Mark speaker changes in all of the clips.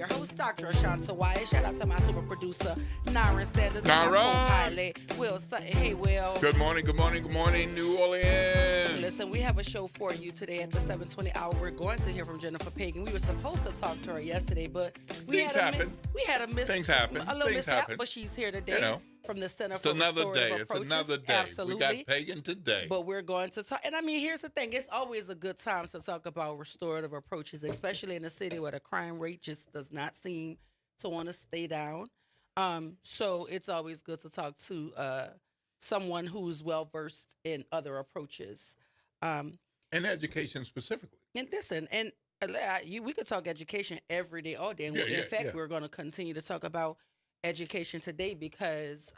Speaker 1: your host, Dr. Ashanta Wyatt. Shout out to my super producer, Nara Sanders, and my
Speaker 2: Nara.
Speaker 1: co-pilot, Will Sutton. Hey, Will.
Speaker 2: Good morning, good morning, good morning, New Orleans.
Speaker 1: Listen, we have a show for you today at the 7:20 hour. We're going to hear from Jennifer Pagan. We were supposed to talk to her yesterday, but
Speaker 2: Things happen.
Speaker 1: We had a miss.
Speaker 2: Things happen.
Speaker 1: A little
Speaker 2: Things
Speaker 1: mishap,
Speaker 2: happen.
Speaker 1: but she's here today.
Speaker 2: You know,
Speaker 1: from the Center
Speaker 2: It's
Speaker 1: for
Speaker 2: another
Speaker 1: Restorative
Speaker 2: day. It's
Speaker 1: Approaches.
Speaker 2: another day.
Speaker 1: Absolutely.
Speaker 2: We got Pagan today.
Speaker 1: But we're going to talk. And I mean, here's the thing. It's always a good time to talk about restorative approaches, especially in a city where the crime rate just does not seem to want to stay down. So it's always good to talk to someone who's well-versed in other approaches.
Speaker 2: And education specifically.
Speaker 1: And listen, and we could talk education every day, all day. And in fact, we're going to continue to talk about education today because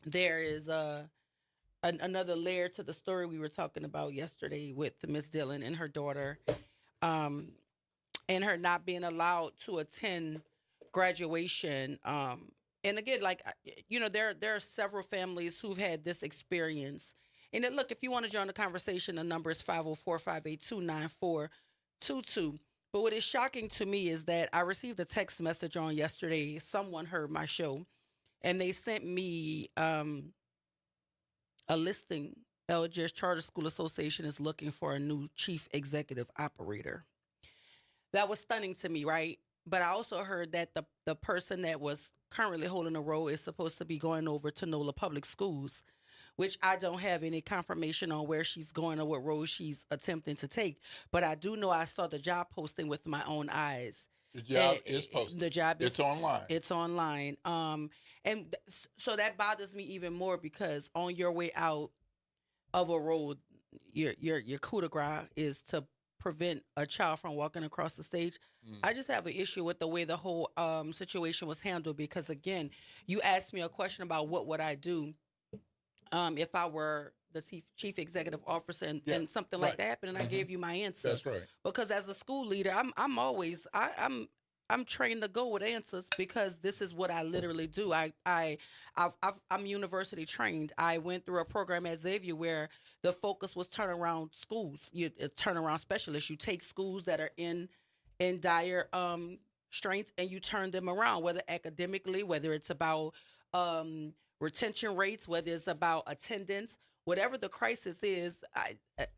Speaker 1: there is another layer to the story we were talking about yesterday with Miss Dillon and her daughter, and her not being allowed to attend graduation. And again, like, there are several families who've had this experience. And then, look, if you want to join the conversation, the number is 504-582-9422. But what is shocking to me is that I received a text message on yesterday. Someone heard my show, and they sent me a listing. Algiers Charter School Association is looking for a new chief executive operator. That was stunning to me, right? But I also heard that the person that was currently holding the role is supposed to be going over to NOLA Public Schools, which I don't have any confirmation on where she's going or what role she's attempting to take. But I do know I saw the job posting with my own eyes.
Speaker 2: The job is posted.
Speaker 1: The job
Speaker 2: it's online.
Speaker 1: It's online. So that bothers me even more because on your way out of a road, your coup de grace is to prevent a child from walking across the stage. I just have an issue with the way the whole situation was handled because, again, you asked me a question about what would I do if I were the chief executive officer and something like that happened, and I gave you my answer.
Speaker 2: That's right.
Speaker 1: Because as a school leader, I'm trained to go with answers because this is what I literally do. I'm university trained. I went through a program at Xavier where the focus was turnaround schools. Turnaround specialists. You take schools that are in dire strength and you turn them around, whether academically, whether it's about retention rates, whether it's about attendance, whatever the crisis is.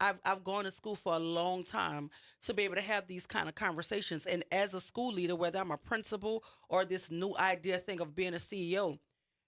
Speaker 1: I've gone to school for a long time to be able to have these kind of conversations. And as a school leader, whether I'm a principal or this new idea thing of being a CEO,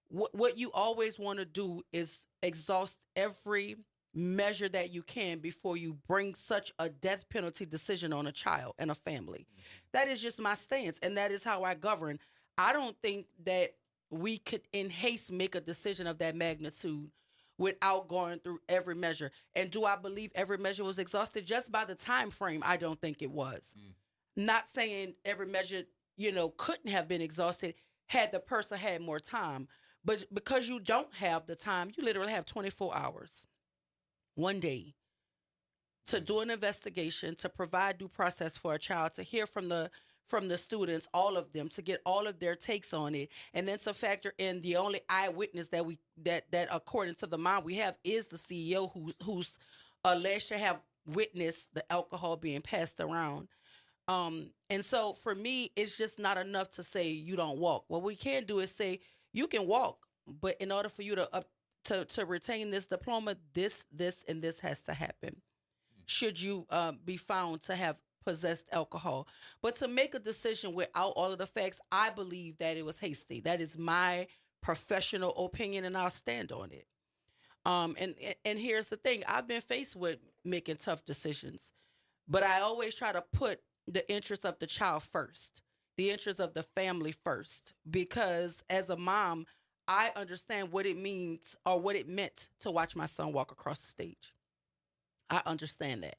Speaker 1: what you always want to do is exhaust every measure that you can before you bring such a death penalty decision on a child and a family. That is just my stance, and that is how I govern. I don't think that we could in haste make a decision of that magnitude without going through every measure. And do I believe every measure was exhausted just by the time frame? I don't think it was. Not saying every measure, couldn't have been exhausted had the person had more time. But because you don't have the time, you literally have 24 hours, one day, to do an investigation, to provide due process for a child, to hear from the students, all of them, to get all of their takes on it, and then to factor in the only eyewitness that according to the mom we have is the CEO who's alleged to have witnessed the alcohol being passed around. And so for me, it's just not enough to say you don't walk. What we can do is say you can walk, but in order for you to retain this diploma, this, and this has to happen. Should you be found to have possessed alcohol. But to make a decision without all of the facts, I believe that it was hasty. That is my professional opinion, and I'll stand on it. And here's the thing. I've been faced with making tough decisions, but I always try to put the interest of the child first, the interest of the family first, because as a mom, I understand what it means or what it meant to watch my son walk across the stage. I understand that.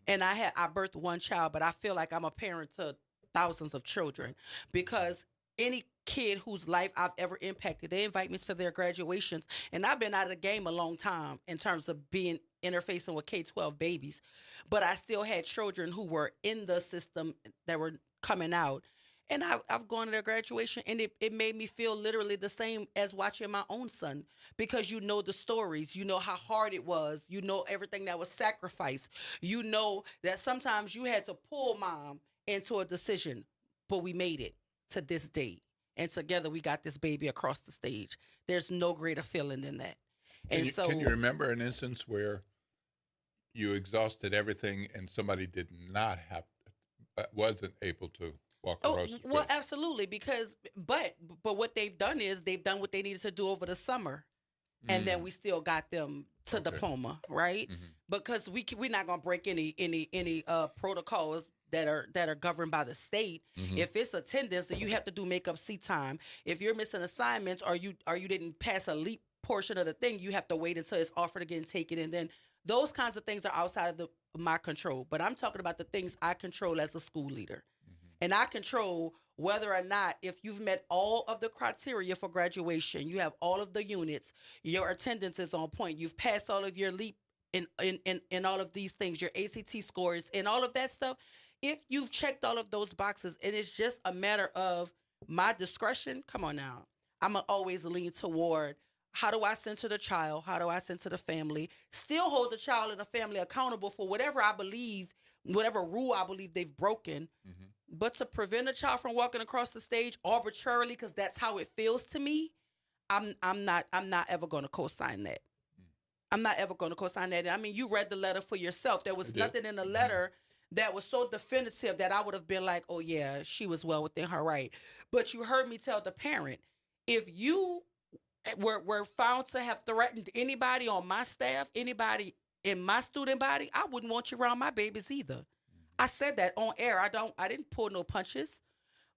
Speaker 1: And I birthed one child, but I feel like I'm a parent to thousands of children because any kid whose life I've ever impacted, they invite me to their graduations. And I've been out of the game a long time in terms of interfacing with K-12 babies. But I still had children who were in the system that were coming out. And I've gone to their graduation, and it made me feel literally the same as watching my own son, because you know the stories, you know how hard it was, you know everything that was sacrificed, you know that sometimes you had to pull mom into a decision, but we made it to this date. And together we got this baby across the stage. There's no greater feeling than that. And
Speaker 2: can you remember an instance where you exhausted everything and somebody did not have, wasn't able to walk across the
Speaker 1: well,
Speaker 2: street?
Speaker 1: absolutely, because but what they've done is they've done what they needed to do over the summer, and then we still got them to diploma, right? Because we're not gonna break any protocols that are governed by the state. If it's attendance, then you have to do makeup seat time. If you're missing assignments or you didn't pass a leap portion of the thing, you have to wait until it's offered again, take it, and then those kinds of things are outside of my control. But I'm talking about the things I control as a school leader. And I control whether or not, if you've met all of the criteria for graduation, you have all of the units, your attendance is on point, you've passed all of your leap in all of these things, your ACT scores and all of that stuff. If you've checked all of those boxes and it's just a matter of my discretion, come on now. I'm going to always lean toward, how do I center the child? How do I center the family? Still hold the child and the family accountable for whatever I believe, whatever rule I believe they've broken. But to prevent a child from walking across the stage arbitrarily, because that's how it feels to me, I'm not ever going to co-sign that. I'm not ever going to co-sign that. I mean, you read the letter for yourself. There was nothing in the letter that was so definitive that I would have been like, oh yeah, she was well within her right. But you heard me tell the parent, if you were found to have threatened anybody on my staff, anybody in my student body, I wouldn't want you around my babies either. I said that on air. I didn't pull no punches.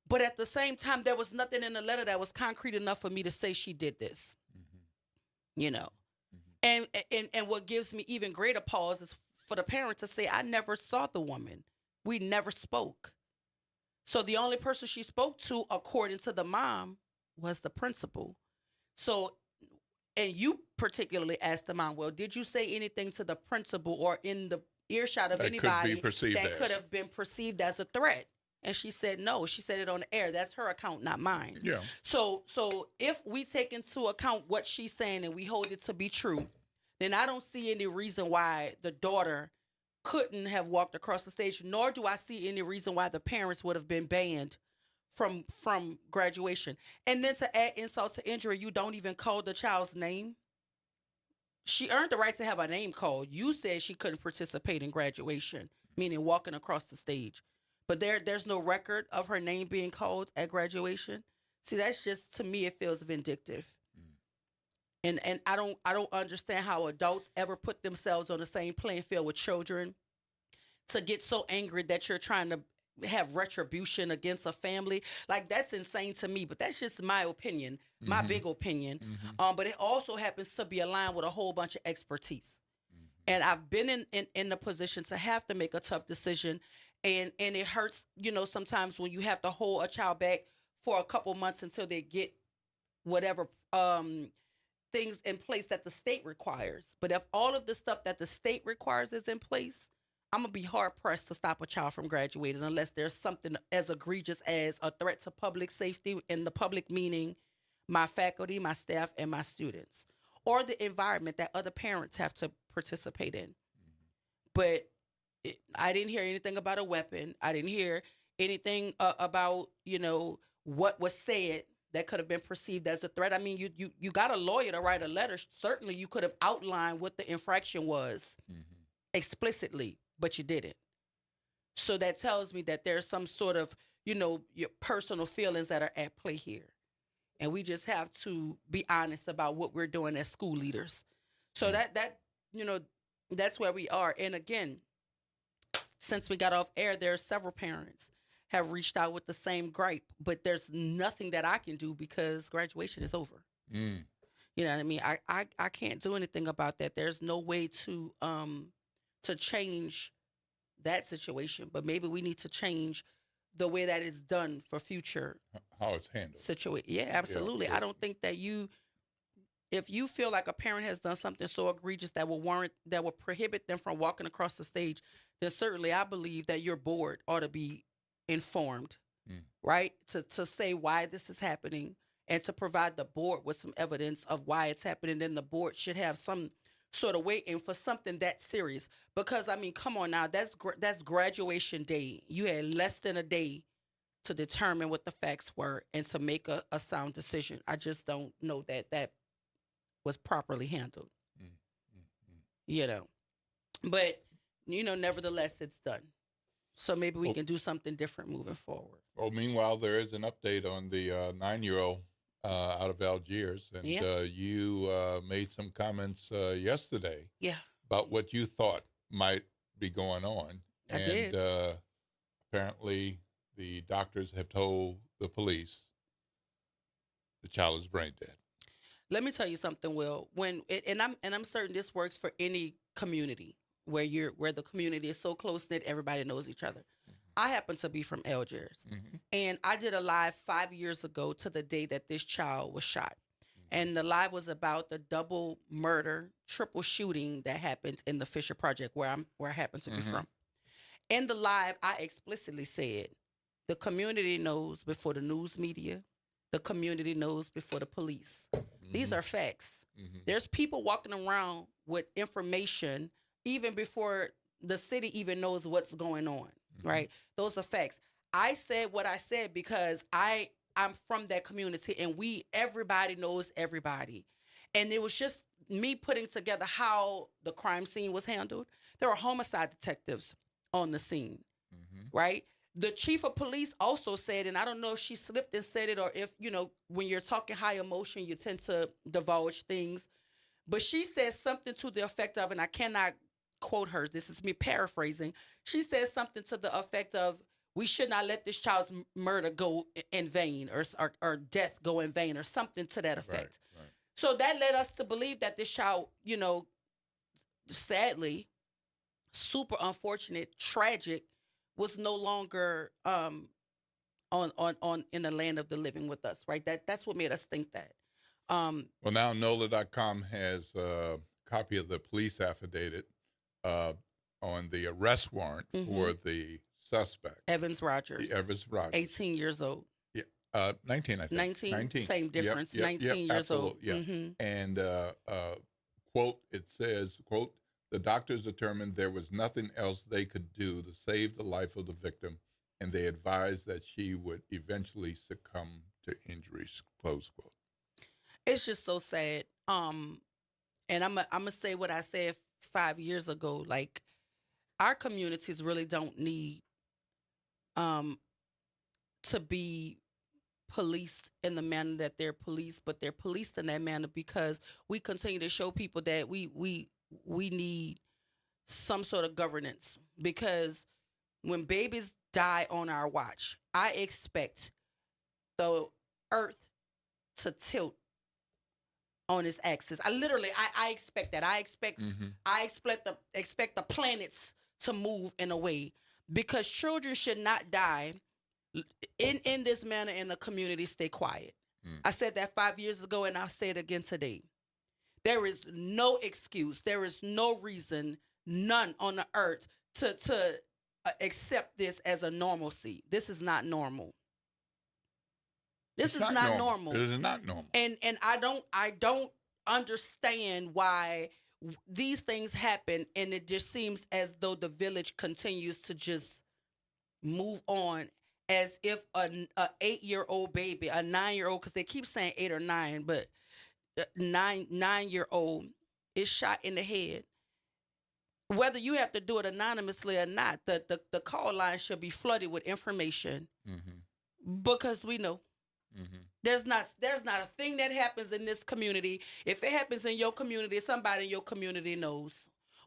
Speaker 1: But at the same time, there was nothing in the letter that was concrete enough for me to say she did this. You know. And what gives me even greater pause is for the parent to say, I never saw the woman. We never spoke. So the only person she spoke to, according to the mom, was the principal. So, and you particularly asked the mom, well, did you say anything to the principal or in the earshot of anybody that could have been perceived as a threat? And she said no. She said it on the air. That's her account, not mine.
Speaker 2: Yeah.
Speaker 1: So if we take into account what she's saying and we hold it to be true, then I don't see any reason why the daughter couldn't have walked across the stage, nor do I see any reason why the parents would have been banned from graduation. And then to add insult to injury, you don't even call the child's name. She earned the right to have a name called. You said she couldn't participate in graduation, meaning walking across the stage. But there's no record of her name being called at graduation. See, that's just, to me, it feels vindictive. And I don't understand how adults ever put themselves on the same playing field with children to get so angry that you're trying to have retribution against a family. Like, that's insane to me, but that's just my opinion, my big opinion. But it also happens to be aligned with a whole bunch of expertise. And I've been in the position to have to make a tough decision. And it hurts, you know, sometimes when you have to hold a child back for a couple months until they get whatever things in place that the state requires. But if all of the stuff that the state requires is in place, I'm going to be hard-pressed to stop a child from graduating unless there's something as egregious as a threat to public safety, and the public meaning my faculty, my staff, and my students, or the environment that other parents have to participate in. But I didn't hear anything about a weapon. I didn't hear anything about, you know, what was said that could have been perceived as a threat. I mean, you got a lawyer to write a letter. Certainly you could have outlined what the infraction was explicitly, but you didn't. So that tells me that there's some sort of, you know, your personal feelings that are at play here. And we just have to be honest about what we're doing as school leaders. So that you know, that's where we are. And again, since we got off air, there are several parents have reached out with the same gripe, but there's nothing that I can do because graduation is over. You know what I mean? I can't do anything about that. There's no way to change that situation, but maybe we need to change the way that it's done for future
Speaker 2: how it's handled.
Speaker 1: Situation. Yeah, absolutely. I don't think that if you feel like a parent has done something so egregious that will prohibit them from walking across the stage, then certainly I believe that your board ought to be informed, right? To say why this is happening and to provide the board with some evidence of why it's happening. Then the board should have some sort of waiting for something that serious. Because, I mean, come on now, that's graduation day. You had less than a day to determine what the facts were and to make a sound decision. I just don't know that that was properly handled,
Speaker 2: Mm, mm, mm.
Speaker 1: you know. But, nevertheless, it's done. So maybe we
Speaker 2: Well,
Speaker 1: can do something different moving forward.
Speaker 2: well, meanwhile, there is an update on the 9-year-old out of Algiers, and
Speaker 1: Yeah.
Speaker 2: you made some comments yesterday
Speaker 1: Yeah,
Speaker 2: about what you thought might be going on.
Speaker 1: I
Speaker 2: And
Speaker 1: did.
Speaker 2: apparently, the doctors have told the police the child is brain dead.
Speaker 1: Let me tell you something, Will. And I'm certain this works for any community where the community is so close knit, everybody knows each other. I happen to be from Algiers,
Speaker 2: Mm-hmm.
Speaker 1: and I did a live 5 years ago to the day that this child was shot. And the live was about the double murder, triple shooting that happened in the Fisher Project, where I happen to be
Speaker 2: Mhm.
Speaker 1: from. In the live, I explicitly said, the community knows before the news media. The community knows before the police. These are facts.
Speaker 2: Mm-hmm.
Speaker 1: There's people walking around with information even before the city even knows what's going on, right? Those are facts. I said what I said because I'm from that community, and everybody knows everybody. And it was just me putting together how the crime scene was handled. There were homicide detectives on the scene,
Speaker 2: Mm-hmm.
Speaker 1: right? The chief of police also said, and I don't know if she slipped and said it, or if, when you're talking high emotion, you tend to divulge things. But she said something to the effect of, and I cannot quote her, this is me paraphrasing. She said something to the effect of, we should not let this child's murder go in vain, or death go in vain, or something to that effect.
Speaker 2: Right.
Speaker 1: So that led us to believe that this child, sadly, super unfortunate, tragic, was no longer on in the land of the living with us, right? That's what made us think that.
Speaker 2: Well, now NOLA.com has a copy of the police affidavit on the arrest warrant for the suspect,
Speaker 1: Evans Rogers,
Speaker 2: the Evans Rogers.
Speaker 1: 18 years old.
Speaker 2: 19, I think.
Speaker 1: 19, same difference.
Speaker 2: Yep,
Speaker 1: 19 years old.
Speaker 2: absolutely, yeah. And quote, it says, quote, the doctors determined there was nothing else they could do to save the life of the victim, and they advised that she would eventually succumb to injuries, close quote.
Speaker 1: It's just so sad. And I'm gonna say what I said 5 years ago. Like, our communities really don't need to be policed in the manner that they're policed, but they're policed in that manner because we continue to show people that we need some sort of governance. Because when babies die on our watch, I expect the earth to tilt on its axis. I expect that. I expect the planets to move in a way, because children should not die in this manner in the community. Stay quiet. I said that 5 years ago, and I'll say it again today. There is no excuse. There is no reason, none on the earth, to accept this as a normalcy. This is not normal. This is not normal.
Speaker 2: It is not normal.
Speaker 1: And I don't understand why these things happen, and it just seems as though the village continues to just move on as if a 8-year-old baby, a 9-year-old, because they keep saying 8 or 9, but 9-year-old is shot in the head. Whether you have to do it anonymously or not, the call line should be flooded with information, because we know. There's not a thing that happens in this community. If it happens in your community, somebody in your community knows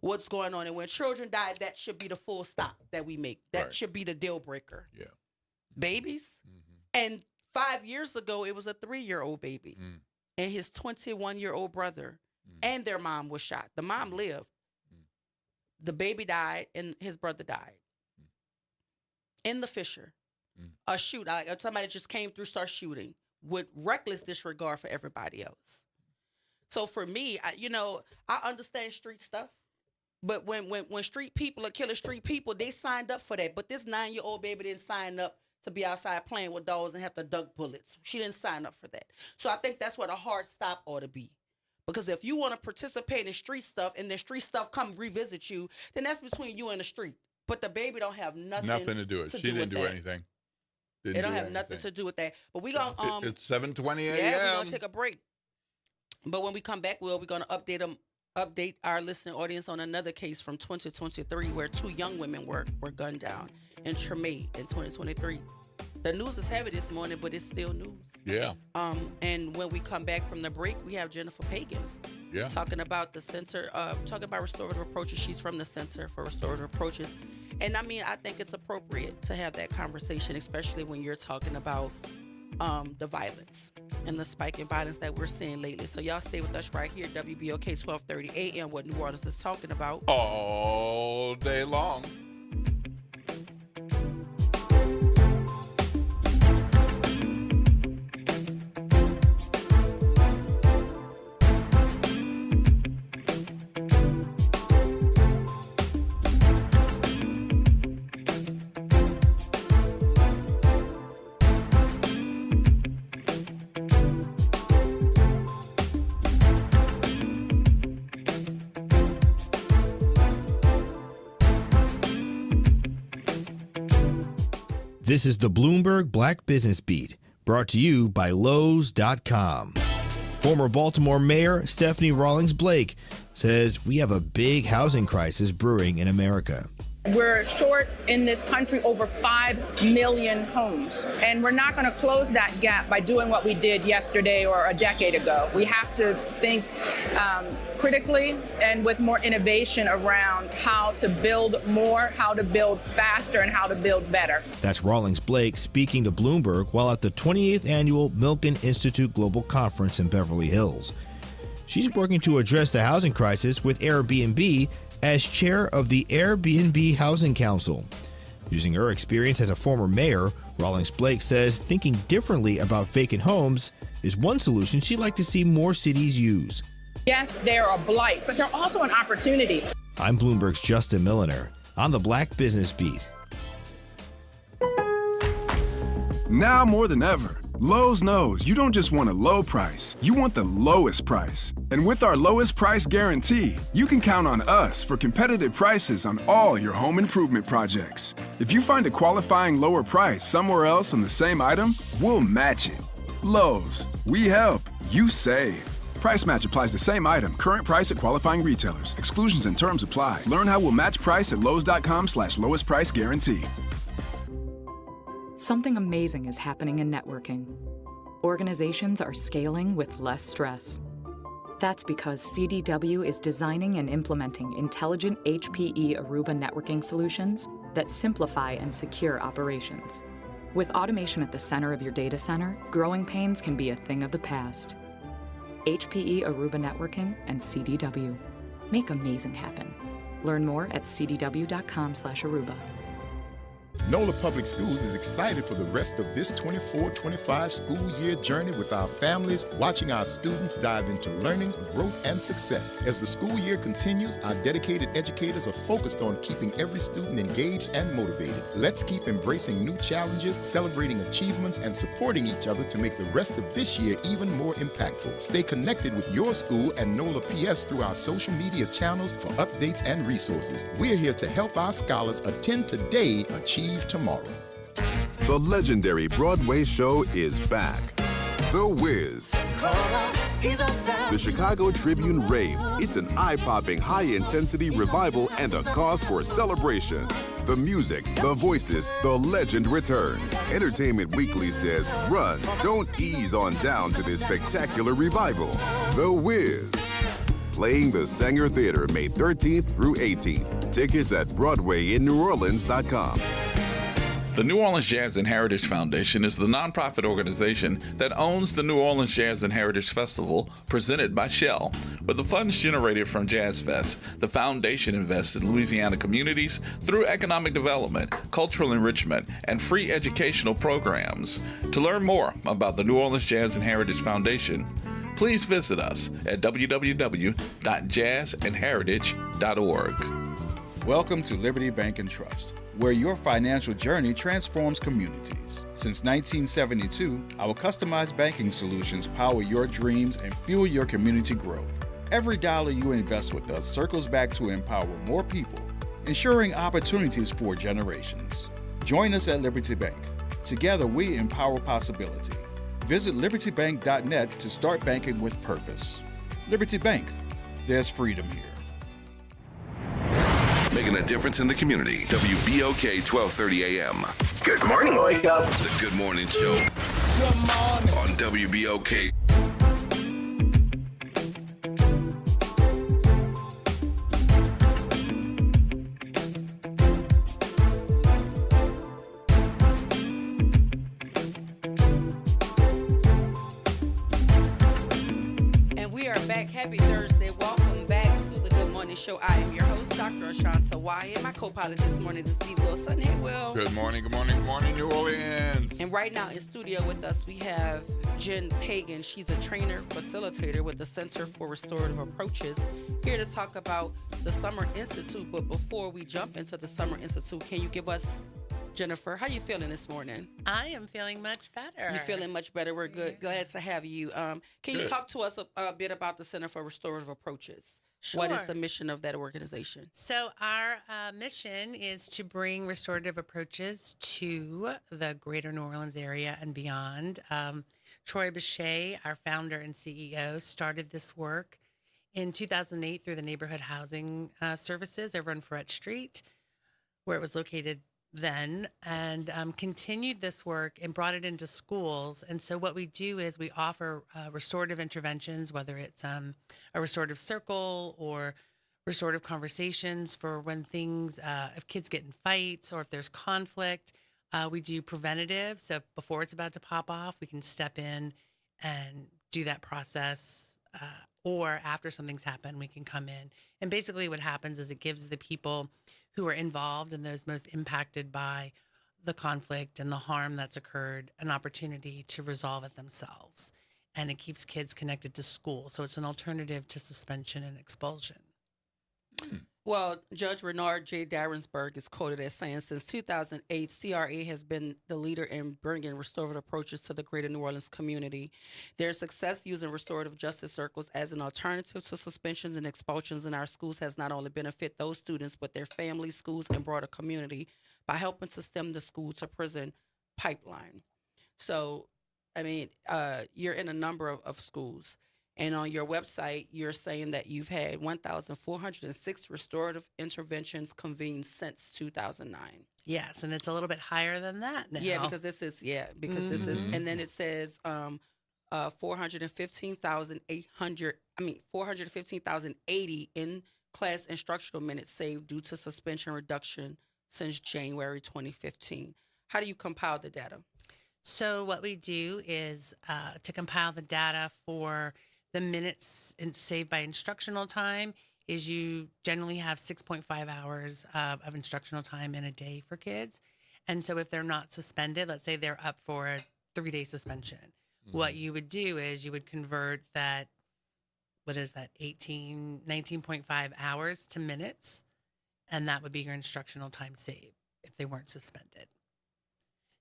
Speaker 1: what's going on. And when children die, that should be the full stop that we make. That should be the deal breaker.
Speaker 2: Yeah.
Speaker 1: Babies. And 5 years ago, it was a 3-year-old baby and his 21-year-old brother, and their mom was shot. The mom lived. The baby died, and his brother died. In the Fisher. A shoot, like somebody just came through, start shooting with reckless disregard for everybody else. So for me, I understand street stuff, but when street people are killing street people, they signed up for that. But this 9-year-old baby didn't sign up to be outside playing with dolls and have to duck bullets. She didn't sign up for that. So I think that's what a hard stop ought to be. Because if you want to participate in street stuff and then street stuff come revisit you, then that's between you and the street. But the baby don't have nothing
Speaker 2: to do it. She didn't do anything. Didn't
Speaker 1: It don't
Speaker 2: do
Speaker 1: have nothing
Speaker 2: anything.
Speaker 1: to do with that. But we gonna
Speaker 2: It's 7:20 a.m.
Speaker 1: yeah, we're gonna take a break. But when we come back, we're gonna update our listening audience on another case from 2023 where 2 young women were gunned down in Tremay in 2023. The news is heavy this morning, but it's still news.
Speaker 2: Yeah.
Speaker 1: And when we come back from the break, we have Jennifer Pagan talking about the center, talking about restorative approaches. She's from the Center for Restorative Approaches. And I mean, I think it's appropriate to have that conversation, especially when you're talking about the violence and the spike in violence that we're seeing lately. So y'all stay with us right here, WBOK 1230 AM, what New Orleans is talking about
Speaker 2: All day long.
Speaker 3: This is the Bloomberg Black Business Beat, brought to you by Lowe's.com. Former Baltimore Mayor Stephanie Rawlings Blake says we have a big housing crisis brewing in America.
Speaker 4: We're short in this country over 5 million homes, and we're not going to close that gap by doing what we did yesterday or a decade ago. We have to think critically and with more innovation around how to build more, how to build faster, and how to build better.
Speaker 3: That's Rawlings Blake speaking to Bloomberg while at the 28th Annual Milken Institute Global Conference in Beverly Hills. She's working to address the housing crisis with Airbnb as chair of the Airbnb Housing Council. Using her experience as a former mayor, Rawlings Blake says thinking differently about vacant homes is one solution she'd like to see more cities use.
Speaker 4: Yes, they're a blight, but they're also an opportunity.
Speaker 3: I'm Bloomberg's Justin Milliner on the Black Business Beat.
Speaker 5: Now more than ever, Lowe's knows you don't just want a low price, you want the lowest price. And with our lowest price guarantee, you can count on us for competitive prices on all your home improvement projects. If you find a qualifying lower price somewhere else on the same item, we'll match it. Lowe's, we help, you save. Price match applies the same item, current price at qualifying retailers. Exclusions and terms apply. Learn how we'll match price at Lowes.com/lowest price guarantee.
Speaker 6: Something amazing is happening in networking. Organizations are scaling with less stress. That's because CDW is designing and implementing intelligent HPE Aruba networking solutions that simplify and secure operations. With automation at the center of your data center, growing pains can be a thing of the past. HPE Aruba Networking and CDW. Make amazing happen. Learn more at cdw.com/Aruba.
Speaker 7: NOLA Public Schools is excited for the rest of this 24-25 school year journey with our families, watching our students dive into learning, growth, and success. As the school year continues, our dedicated educators are focused on keeping every student engaged and motivated. Let's keep embracing new challenges, celebrating achievements, and supporting each other to make the rest of this year even more impactful. Stay connected with your school and NOLA PS through our social media channels for updates and resources. We're here to help our scholars attend today, achieve tomorrow.
Speaker 8: The legendary Broadway show is back. The Wiz. The Chicago Tribune raves. It's an eye-popping, high-intensity revival and a cause for celebration. The music, the voices, the legend returns. Entertainment Weekly says, run, don't ease on down to this spectacular revival. The Wiz. Playing the Sanger Theater May 13th through 18th. Tickets at BroadwayInNewOrleans.com.
Speaker 9: The New Orleans Jazz and Heritage Foundation is the nonprofit organization that owns the New Orleans Jazz and Heritage Festival presented by Shell. With the funds generated from Jazz Fest, the foundation invests in Louisiana communities through economic development, cultural enrichment, and free educational programs. To learn more about the New Orleans Jazz and Heritage Foundation, please visit us at www.jazzandheritage.org.
Speaker 10: Welcome to Liberty Bank and Trust, where your financial journey transforms communities. Since 1972, our customized banking solutions power your dreams and fuel your community growth. Every dollar you invest with us circles back to empower more people, ensuring opportunities for generations. Join us at Liberty Bank. Together, we empower possibility. Visit libertybank.net to start banking with purpose. Liberty Bank, there's freedom here.
Speaker 8: Making a difference in the community. WBOK 1230 AM.
Speaker 11: Good morning, wake up.
Speaker 8: The Good Morning Show.
Speaker 11: Good morning.
Speaker 8: On WBOK.
Speaker 1: And we are back. Happy Thursday. Welcome back to the Good Morning Show. I am your host, Dr. Ashanta Wyatt. My co-pilot this morning is Steve Wilson. Hey, Will.
Speaker 2: Good morning, good morning, good morning, New Orleans.
Speaker 1: And right now in studio with us, we have Jen Pagan. She's a trainer, facilitator with the Center for Restorative Approaches, here to talk about the Summer Institute. But before we jump into the Summer Institute, can you give us, Jennifer, how you feeling this morning?
Speaker 12: I am feeling much better.
Speaker 1: You feeling much better? We're good.
Speaker 12: Yeah.
Speaker 1: Glad to have you. Can you
Speaker 2: Good.
Speaker 1: talk to us a bit about the Center for Restorative Approaches?
Speaker 12: Sure.
Speaker 1: What is the mission of that organization?
Speaker 12: So our mission is to bring restorative approaches to the greater New Orleans area and beyond. Troy Bechet, our founder and CEO, started this work in 2008 through the Neighborhood Housing Services over on Ferret Street, where it was located then, and continued this work and brought it into schools. And so what we do is we offer restorative interventions, whether it's a restorative circle or restorative conversations for when things, if kids get in fights or if there's conflict. We do preventative. So before it's about to pop off, we can step in and do that process. Or after something's happened, we can come in. And basically what happens is it gives the people who are involved and those most impacted by the conflict and the harm that's occurred an opportunity to resolve it themselves. And it keeps kids connected to school. So it's an alternative to suspension and expulsion.
Speaker 1: Well, Judge Renard J. Darrensburg is quoted as saying, since 2008, CRA has been the leader in bringing restorative approaches to the greater New Orleans community. Their success using restorative justice circles as an alternative to suspensions and expulsions in our schools has not only benefited those students, but their families, schools, and broader community by helping to stem the school to prison pipeline. So, I mean, you're in a number of schools. And on your website, you're saying that you've had 1,406 restorative interventions convened since 2009.
Speaker 12: Yes, and it's a little bit higher than that now.
Speaker 1: Yeah, because this is, this is, and then it says 415,080 in class instructional minutes saved due to suspension reduction since January 2015. How do you compile the data?
Speaker 12: So what we do is to compile the data for the minutes saved by instructional time is you generally have 6.5 hours of instructional time in a day for kids. And so if they're not suspended, let's say they're up for a 3-day suspension, what you would do is you would convert that, 19.5 hours to minutes, and that would be your instructional time saved if they weren't suspended.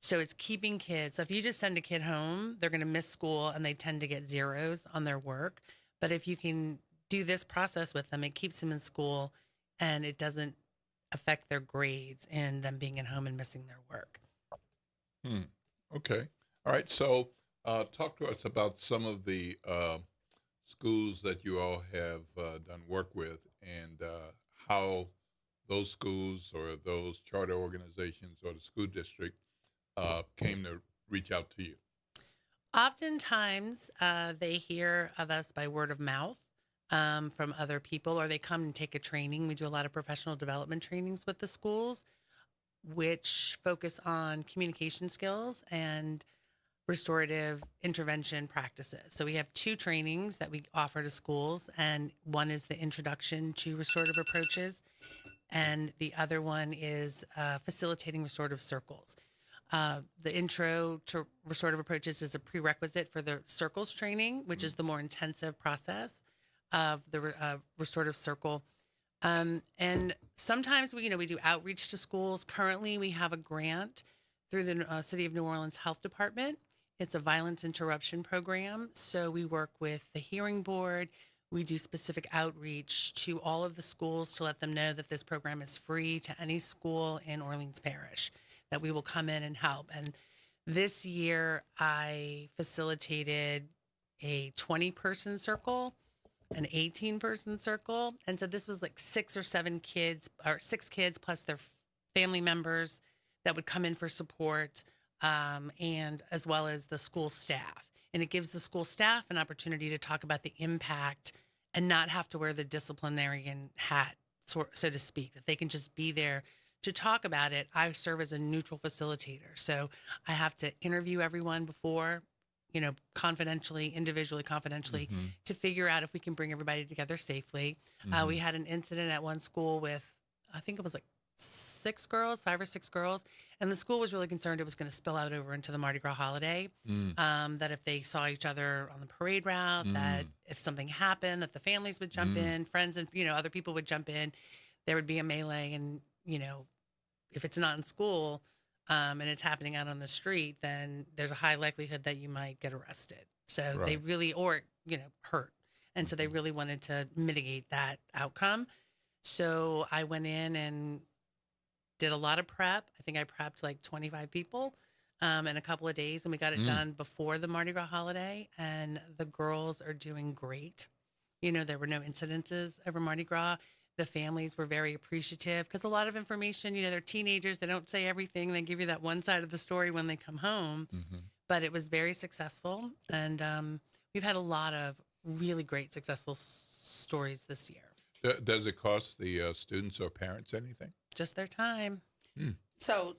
Speaker 12: So it's keeping kids. So if you just send a kid home, they're going to miss school and they tend to get zeros on their work. But if you can do this process with them, it keeps them in school and it doesn't affect their grades and them being at home and missing their work.
Speaker 2: Okay. All right. So talk to us about some of the schools that you all have done work with and how those schools or those charter organizations or the school district came to reach out to you.
Speaker 12: Oftentimes, they hear of us by word of mouth from other people, or they come and take a training. We do a lot of professional development trainings with the schools, which focus on communication skills and restorative intervention practices. So we have 2 trainings that we offer to schools, and one is the introduction to restorative approaches, and the other one is facilitating restorative circles. The intro to restorative approaches is a prerequisite for the circles training, which is the more intensive process of the restorative circle. And sometimes we do outreach to schools. Currently, we have a grant through the City of New Orleans Health Department. It's a violence interruption program. So we work with the hearing board. We do specific outreach to all of the schools to let them know that this program is free to any school in Orleans Parish, that we will come in and help. And This year, I facilitated a 20-person circle, an 18-person circle. And so this was like 6 or 7 kids, or 6 kids plus their family members that would come in for support, and as well as the school staff. And it gives the school staff an opportunity to talk about the impact and not have to wear the disciplinarian hat, so to speak, that they can just be there to talk about it. I serve as a neutral facilitator. So I have to interview everyone before, confidentially, individually, confidentially, to figure out if we can bring everybody together safely. We had an incident at one school with, I think it was like 5 or 6 girls. And the school was really concerned it was going to spill out over into the Mardi Gras holiday. That if they saw each other on the parade route, that if something happened, that the families would jump in, friends and, other people would jump in. There would be a melee. And, if it's not in school, and it's happening out on the street, then there's a high likelihood that you might get arrested. So they really, or, hurt. And so they really wanted to mitigate that outcome. So I went in and did a lot of prep. I think I prepped like 25 people in a couple of days, and we got it done before the Mardi Gras holiday. And the girls are doing great. There were no incidences over Mardi Gras. The families were very appreciative because a lot of information, they're teenagers. They don't say everything. They give you that one side of the story when they come home. But it was very successful. And we've had a lot of really great, successful stories this year.
Speaker 2: Does it cost the students or parents anything?
Speaker 12: Just their time.
Speaker 1: So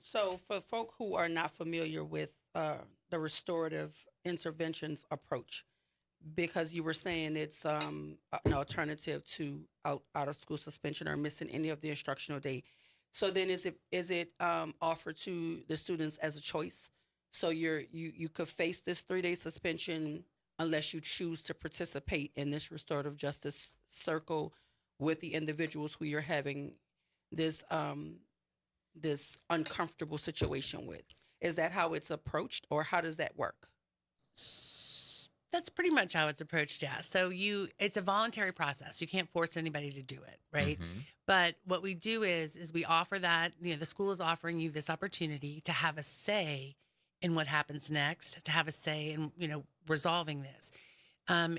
Speaker 1: for folk who are not familiar with the restorative interventions approach, because you were saying it's an alternative to out of school suspension or missing any of the instructional day. So then is it offered to the students as a choice? So you could face this 3-day suspension unless you choose to participate in this restorative justice circle with the individuals who you're having this this uncomfortable situation with. Is that how it's approached, or how does that work?
Speaker 12: That's pretty much how it's approached, yeah. So it's a voluntary process. You can't force anybody to do it, right? But what we do is we offer that, the school is offering you this opportunity to have a say in what happens next, to have a say in, resolving this.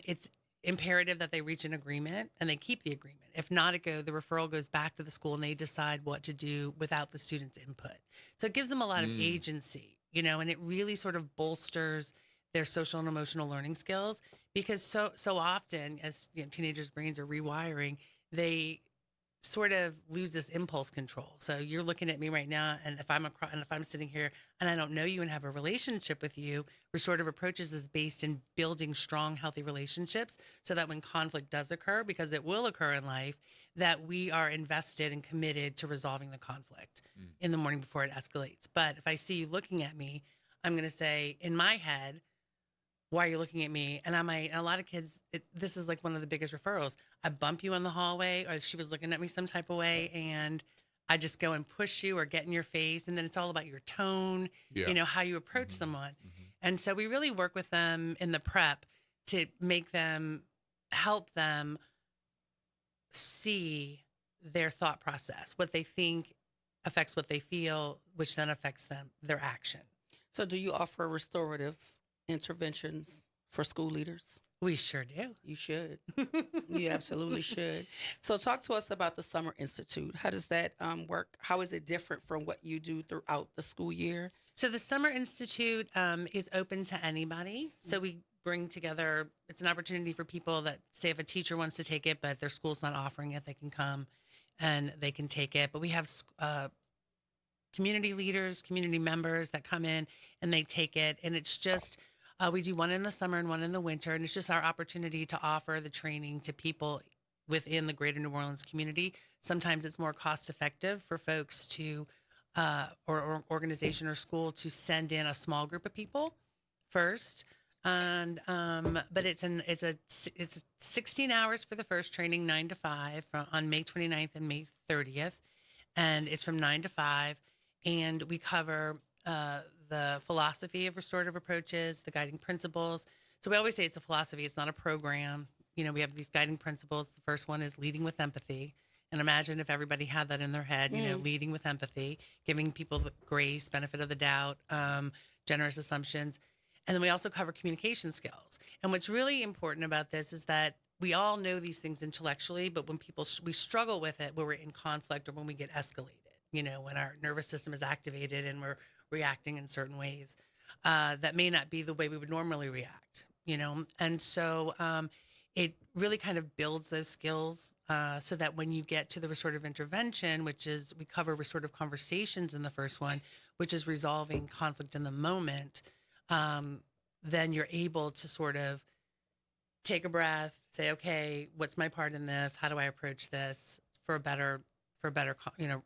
Speaker 12: It's imperative that they reach an agreement and they keep the agreement. If not, the referral goes back to the school and they decide what to do without the student's input. So it gives them a lot of agency, and it really sort of bolsters their social and emotional learning skills, because so often as teenagers' brains are rewiring, they sort of lose this impulse control. So you're looking at me right now, and if I'm sitting here and I don't know you and have a relationship with you, restorative approaches is based in building strong, healthy relationships so that when conflict does occur, because it will occur in life, that we are invested and committed to resolving the conflict in the morning before it escalates. But if I see you looking at me, I'm going to say in my head, why are you looking at me? And a lot of kids, this is like one of the biggest referrals. I bump you in the hallway, or she was looking at me some type of way, and I just go and push you or get in your face. And then it's all about your tone, how you approach someone. And so we really work with them in the prep to help them see their thought process, what they think affects what they feel, which then affects their action.
Speaker 1: So do you offer restorative interventions for school leaders?
Speaker 12: We sure do.
Speaker 1: You should. You absolutely should. So talk to us about the Summer Institute. How does that work? How is it different from what you do throughout the school year?
Speaker 12: So the Summer Institute is open to anybody. So we bring together, it's an opportunity for people that, say if a teacher wants to take it, but their school's not offering it, they can come and they can take it. But we have community leaders, community members that come in and they take it. And it's just, we do one in the summer and one in the winter. And it's just our opportunity to offer the training to people within the greater New Orleans community. Sometimes it's more cost effective for folks to, or organization or school to send in a small group of people first. And, but it's 16 hours for the first training, 9 to 5 on May 29th and May 30th. And it's from 9 to 5. And we cover, the philosophy of restorative approaches, the guiding principles. So we always say it's a philosophy. It's not a program. We have these guiding principles. The first one is leading with empathy. And imagine if everybody had that in their head, leading with empathy, giving people the grace, benefit of the doubt, generous assumptions. And then we also cover communication skills. And what's really important about this is that we all know these things intellectually, but when we struggle with it when we're in conflict or when we get escalated, when our nervous system is activated and we're reacting in certain ways that may not be the way we would normally react, And so it really kind of builds those skills so that when you get to the restorative intervention, which is, we cover restorative conversations in the first one, which is resolving conflict in the moment, then you're able to sort of take a breath, say, okay, what's my part in this? How do I approach this for a better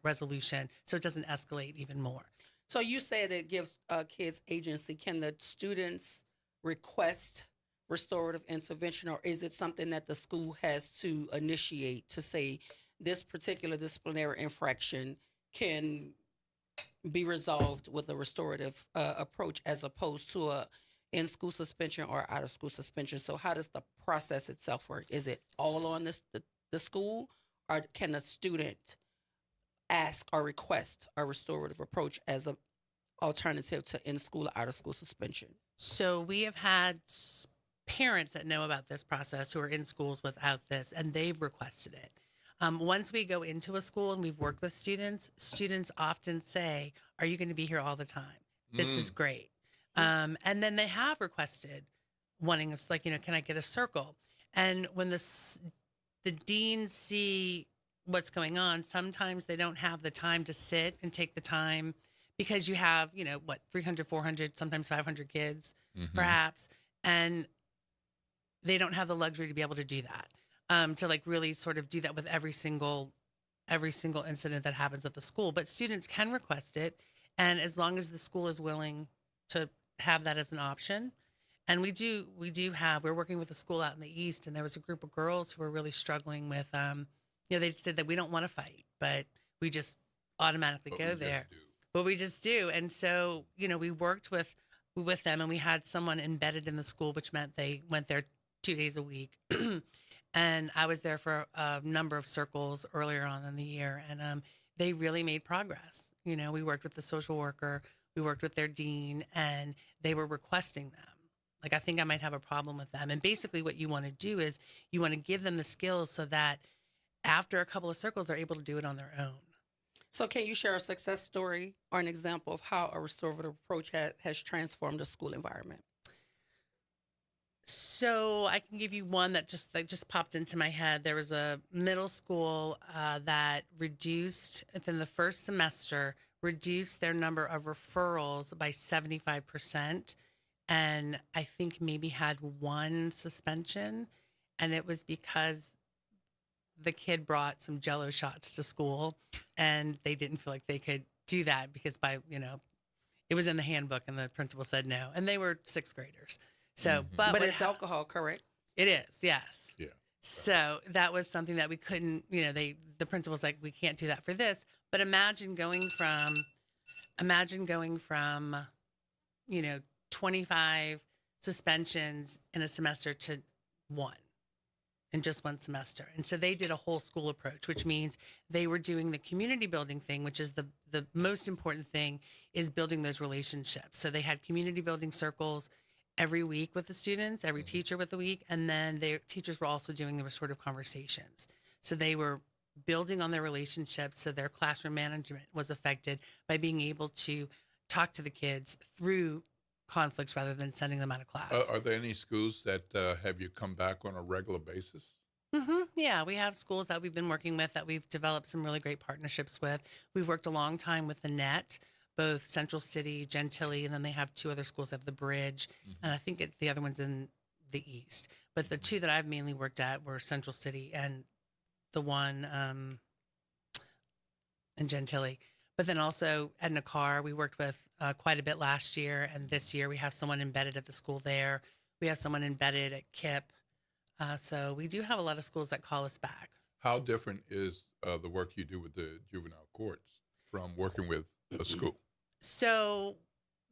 Speaker 12: resolution, so it doesn't escalate even more.
Speaker 1: So you said it gives kids agency. Can the students request restorative intervention, or is it something that the school has to initiate to say this particular disciplinary infraction can be resolved with a restorative approach as opposed to a in-school suspension or out-of-school suspension? So how does the process itself work? Is it all on the school, or can a student ask or request a restorative approach as an alternative to in-school or out-of-school suspension?
Speaker 12: So we have had parents that know about this process who are in schools without this, and they've requested it. Once we go into a school and we've worked with students often say, are you going to be here all the time? This is great. And then they have requested wanting us, like, can I get a circle? And when the deans see what's going on, sometimes they don't have the time to sit and take the time because you have, 300, 400, sometimes 500 kids, perhaps. And they don't have the luxury to be able to do that, to like really sort of do that with every single incident that happens at the school. But students can request it. And as long as the school is willing to have that as an option. And we're working with a school out in the East, and there was a group of girls who were really struggling with, they said that we don't want to fight, but we just automatically go there. But we just do. And so, we worked with them, and we had someone embedded in the school, which meant they went there 2 days a week. And I was there for a number of circles earlier on in the year, and they really made progress. We worked with the social worker, we worked with their dean, and they were requesting them. Like, I think I might have a problem with them. And basically what you want to do is you want to give them the skills so that after a couple of circles, they're able to do it on their own.
Speaker 1: So can you share a success story or an example of how a restorative approach has transformed a school environment?
Speaker 12: So I can give you one that just popped into my head. There was a middle school that reduced, within the first semester, reduced their number of referrals by 75%. And I think maybe had one suspension. And it was because the kid brought some Jell-O shots to school, and they didn't feel like they could do that because it was in the handbook, and the principal said no. And they were sixth graders. So, but
Speaker 1: it's alcohol, correct?
Speaker 12: It is, yes.
Speaker 2: Yeah.
Speaker 12: So that was something that we couldn't, the principal's like, we can't do that for this. But imagine going from 25 suspensions in a semester to one in just one semester. And so they did a whole school approach, which means they were doing the community building thing, which is the most important thing, is building those relationships. So they had community building circles every week with the students, every teacher with the week. And then their teachers were also doing the restorative conversations. So they were building on their relationships. So their classroom management was affected by being able to talk to the kids through conflicts rather than sending them out of class.
Speaker 2: Are there any schools that have you come back on a regular basis?
Speaker 12: Yeah, we have schools that we've been working with that we've developed some really great partnerships with. We've worked a long time with the NET, both Central City, Gentilly, and then they have two other schools that have the Bridge, and I think the other one's in the East. But the two that I've mainly worked at were Central City and the one in Gentilly. But then also at Nacar, we worked with quite a bit last year, and this year we have someone embedded at the school there. We have someone embedded at KIPP. So we do have a lot of schools that call us back.
Speaker 2: How different is the work you do with the juvenile courts from working with a school?
Speaker 12: So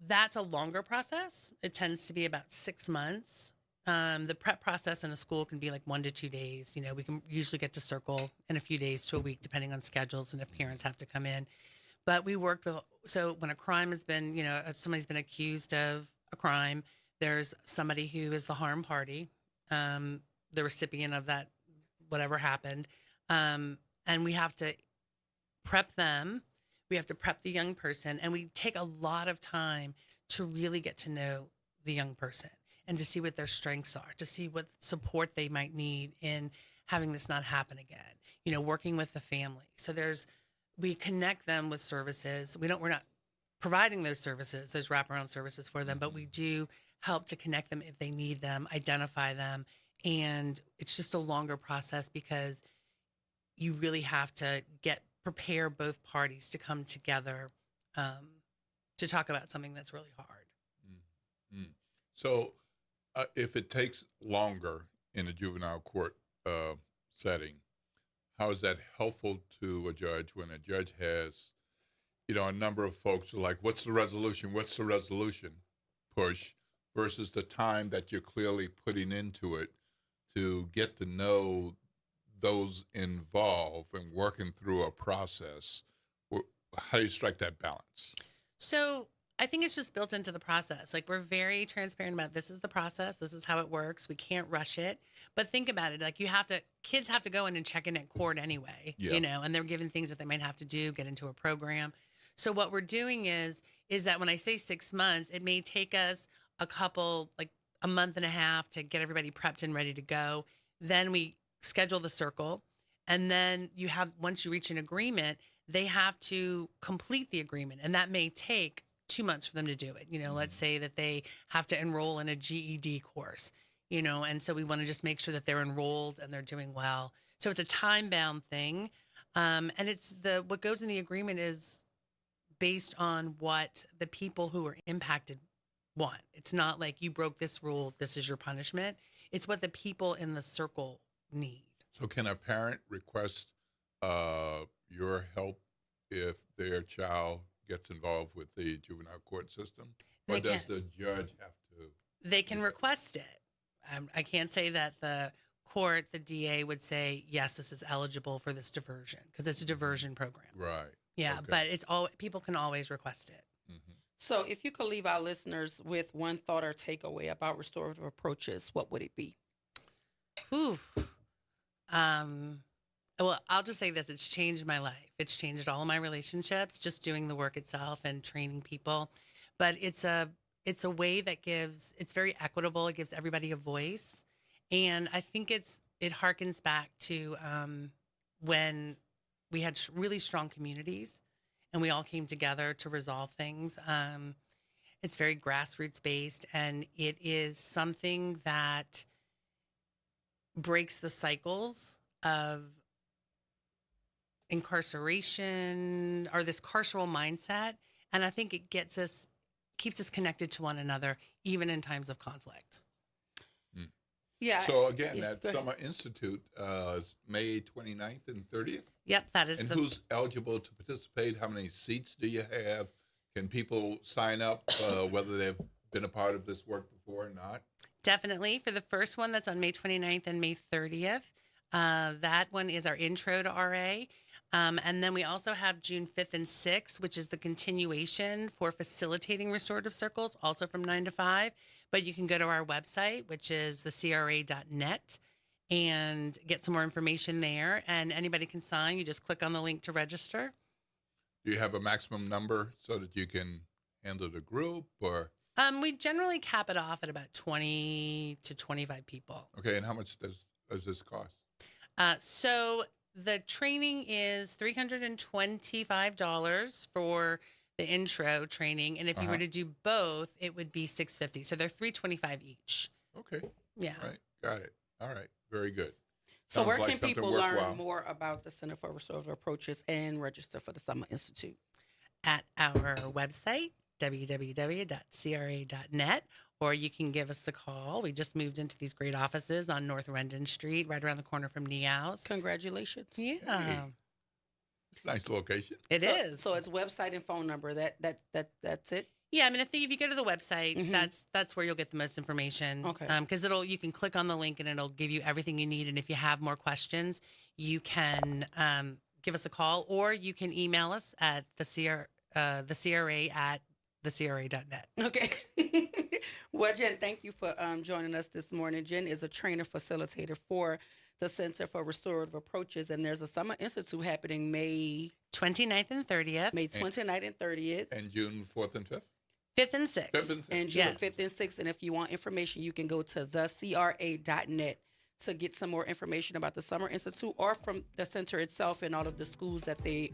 Speaker 12: that's a longer process. It tends to be about 6 months. The prep process in a school can be like 1 to 2 days. We can usually get to circle in a few days to a week, depending on schedules and if parents have to come in. But we worked with, so when a crime has been, somebody's been accused of a crime, there's somebody who is the harm party, the recipient of that, whatever happened. And we have to prep them. We have to prep the young person. And we take a lot of time to really get to know the young person and to see what their strengths are, to see what support they might need in having this not happen again, working with the family. So we connect them with services. We're not providing those services, those wraparound services for them, but we do help to connect them if they need them, identify them. And it's just a longer process because you really have to prepare both parties to come together to talk about something that's really hard.
Speaker 2: Mm-hmm. So if it takes longer in a juvenile court setting, how is that helpful to a judge when a judge has, a number of folks who are like, what's the resolution? What's the resolution? Push versus the time that you're clearly putting into it to get to know those involved and working through a process. How do you strike that balance?
Speaker 12: So I think it's just built into the process. Like, we're very transparent about this is the process. This is how it works. We can't rush it. But think about it. Like, kids have to go in and check in at court anyway, and they're given things that they might have to do, get into a program. So what we're doing is that when I say 6 months, it may take us a month and a half to get everybody prepped and ready to go. Then we schedule the circle. And then once you reach an agreement, they have to complete the agreement. And that may take 2 months for them to do it. Let's say that they have to enroll in a GED course, and so we want to just make sure that they're enrolled and they're doing well. So it's a time-bound thing. And what goes in the agreement is based on what the people who are impacted want. It's not like you broke this rule, this is your punishment. It's what the people in the circle need.
Speaker 2: So can a parent request your help if their child gets involved with the juvenile court system? Or does the judge have to?
Speaker 12: They can request it. I can't say that the court, the DA would say, yes, this is eligible for this diversion, because it's a diversion program.
Speaker 2: Right.
Speaker 12: Yeah, okay. But people can always request it.
Speaker 2: Mm-hmm.
Speaker 1: So if you could leave our listeners with one thought or takeaway about restorative approaches, what would it be?
Speaker 12: Well, I'll just say this. It's changed my life. It's changed all of my relationships, just doing the work itself and training people. But it's a way that it's very equitable. It gives everybody a voice. And I think it harkens back to when we had really strong communities and we all came together to resolve things. It's very grassroots based, and it is something that breaks the cycles of incarceration or this carceral mindset. And I think it keeps us connected to one another, even in times of conflict.
Speaker 1: Yeah.
Speaker 2: So again, that Summer Institute is May 29th and 30th?
Speaker 12: Yep, that is.
Speaker 2: And who's eligible to participate? How many seats do you have? Can people sign up whether they've been a part of this work before or not?
Speaker 12: Definitely. For the first one that's on May 29th and May 30th, that one is our intro to RA. And then we also have June 5th and 6th, which is the continuation for facilitating restorative circles, also from 9 to 5. But you can go to our website, which is thecra.net, and get some more information there. And anybody can sign. You just click on the link to register.
Speaker 2: Do you have a maximum number so that you can handle the group, or?
Speaker 12: We generally cap it off at about 20 to 25 people.
Speaker 2: Okay, and how much does this cost?
Speaker 12: So the training is $325 for the intro training, and if you were to do both, it would be $650. So they're $325 each.
Speaker 2: Okay.
Speaker 12: Yeah.
Speaker 2: Right. Got it. All right. Very good.
Speaker 1: So
Speaker 2: Sounds
Speaker 1: where
Speaker 2: like
Speaker 1: can
Speaker 2: something
Speaker 1: people learn
Speaker 2: worthwhile.
Speaker 1: more about the Center for Restorative Approaches and register for the Summer Institute?
Speaker 12: At our website, www.cra.net, or you can give us a call. We just moved into these great offices on North Rendon Street, right around the corner from Neows.
Speaker 1: Congratulations.
Speaker 12: Yeah.
Speaker 2: Hey. It's a nice location.
Speaker 12: It is.
Speaker 1: So it's website and phone number. That's it.
Speaker 12: Yeah, I mean, I think if you go to the website, that's where you'll get the most information.
Speaker 1: Okay.
Speaker 12: Because you can click on the link and it'll give you everything you need. And if you have more questions, you can give us a call, or you can email us at the CRA at thecra.net.
Speaker 1: Okay. Well, Jen, thank you for joining us this morning. Jen is a trainer facilitator for the Center for Restorative Approaches, and there's a Summer Institute happening May
Speaker 12: 29th and 30th.
Speaker 1: May 29th and 30th.
Speaker 2: And June 4th and 5th?
Speaker 12: 5th and 6th.
Speaker 2: 5th and 6th.
Speaker 1: And June 5th and 6th. And if you want information, you can go to thecra.net to get some more information about the Summer Institute or from the center itself and all of the schools that they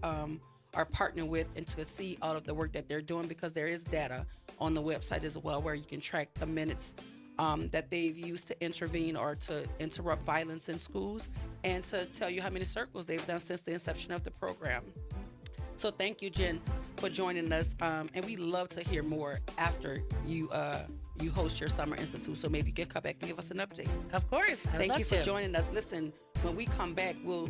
Speaker 1: are partnering with, and to see all of the work that they're doing, because there is data on the website as well where you can track the minutes that they've used to intervene or to interrupt violence in schools, and to tell you how many circles they've done since the inception of the program. So thank you, Jen, for joining us. And we love to hear more after you host your Summer Institute. So maybe you can come back and give us an update.
Speaker 12: Of course.
Speaker 1: Thank you for joining us. Listen, when we come back, we'll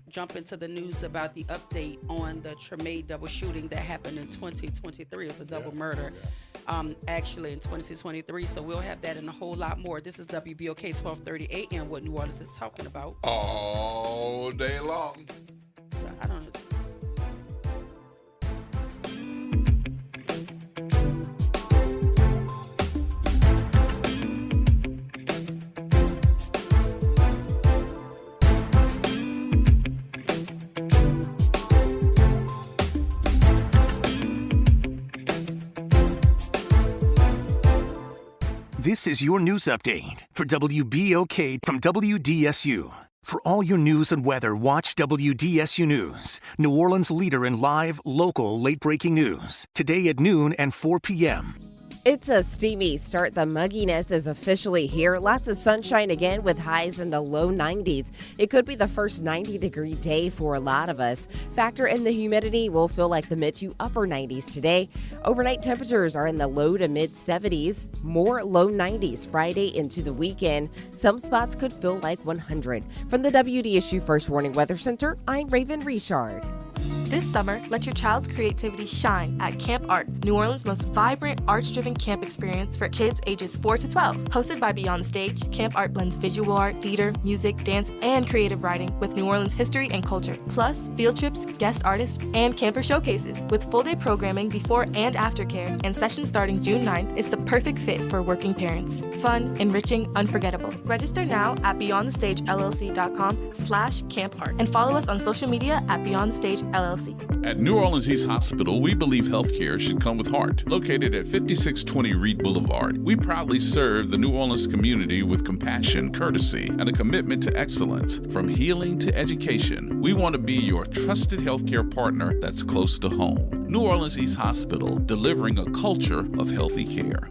Speaker 1: jump into the news about the update on the Treme double shooting that happened in 2023. It was a double murder, actually, in 2023. So we'll have that and a whole lot more. This is WBOK 1230 AM, what New Orleans is talking about.
Speaker 2: All day long.
Speaker 1: So I don't know.
Speaker 13: This is your news update for WBOK from WDSU. For all your news and weather, watch WDSU News, New Orleans' leader in live, local, late-breaking news. Today at noon and 4 p.m.
Speaker 14: It's a steamy start. The mugginess is officially here. Lots of sunshine again with highs in the low 90s. It could be the first 90-degree day for a lot of us. Factor in the humidity, we'll feel like the mid to upper 90s today. Overnight temperatures are in the low to mid 70s. More low 90s Friday into the weekend. Some spots could feel like 100. From the WDSU First Warning Weather Center, I'm Raven Richard.
Speaker 15: This summer, let your child's creativity shine at Camp Art, New Orleans' most vibrant, arts-driven camp experience for kids ages 4 to 12. Hosted by Beyond the Stage, Camp Art blends visual art, theater, music, dance, and creative writing with New Orleans history and culture. Plus, field trips, guest artists, and camper showcases. With full-day programming before and after care and sessions starting June 9th, it's the perfect fit for working parents. Fun, enriching, unforgettable. Register now at beyondthestagellc.com/campart and follow us on social media at Beyond the Stage LLC.
Speaker 9: At New Orleans East Hospital, we believe healthcare should come with heart. Located at 5620 Reed Boulevard, we proudly serve the New Orleans community with compassion, courtesy, and a commitment to excellence. From healing to education, we want to be your trusted healthcare partner that's close to home. New Orleans East Hospital, delivering a culture of healthy care.